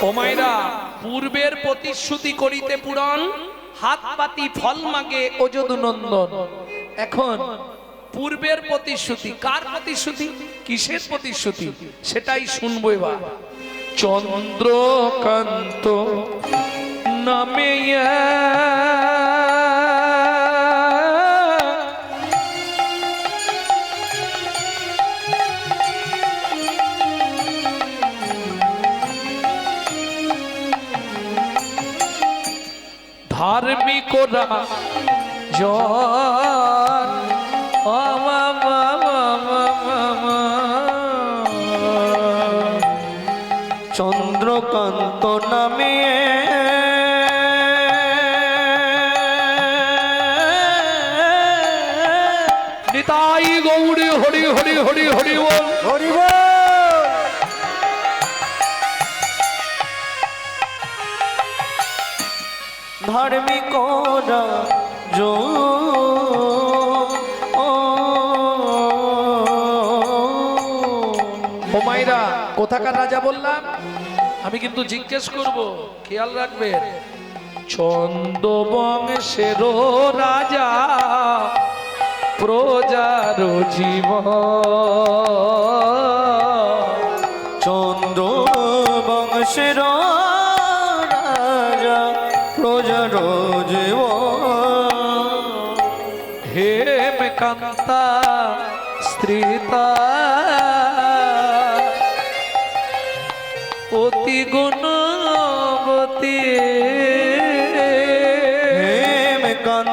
ও মায়েরা, পূর্বের প্রতিশ্রুতি করিতে পুরাণ, হাত পাতি ফল মাগে ও যদু নন্দন। এখন পূর্বের প্রতিশ্রুতি, কার প্রতিশ্রুতি, কিসের প্রতিশ্রুতি, সেটাই শুনবো এবার। চন্দ্রকান্ত নামে ধার্মিকরা জন চন্দ্রকান্ত নামে নিতাই গৌরী হরি হরি হরি হরি বল। হরি বল। ধার্মিকরা ও মাইরা, কোথাকার রাজা বললাম? আমি কিন্তু জিজ্ঞেস করব, খেয়াল রাখবেন। চন্দ বংশের রাজা, প্রজার জীবন। চন্দ্র বংশের রাজা, প্রজার জীবন। হেম কান্তা স্ত্রীতা, অতি গুণবতী। হেম কান্ত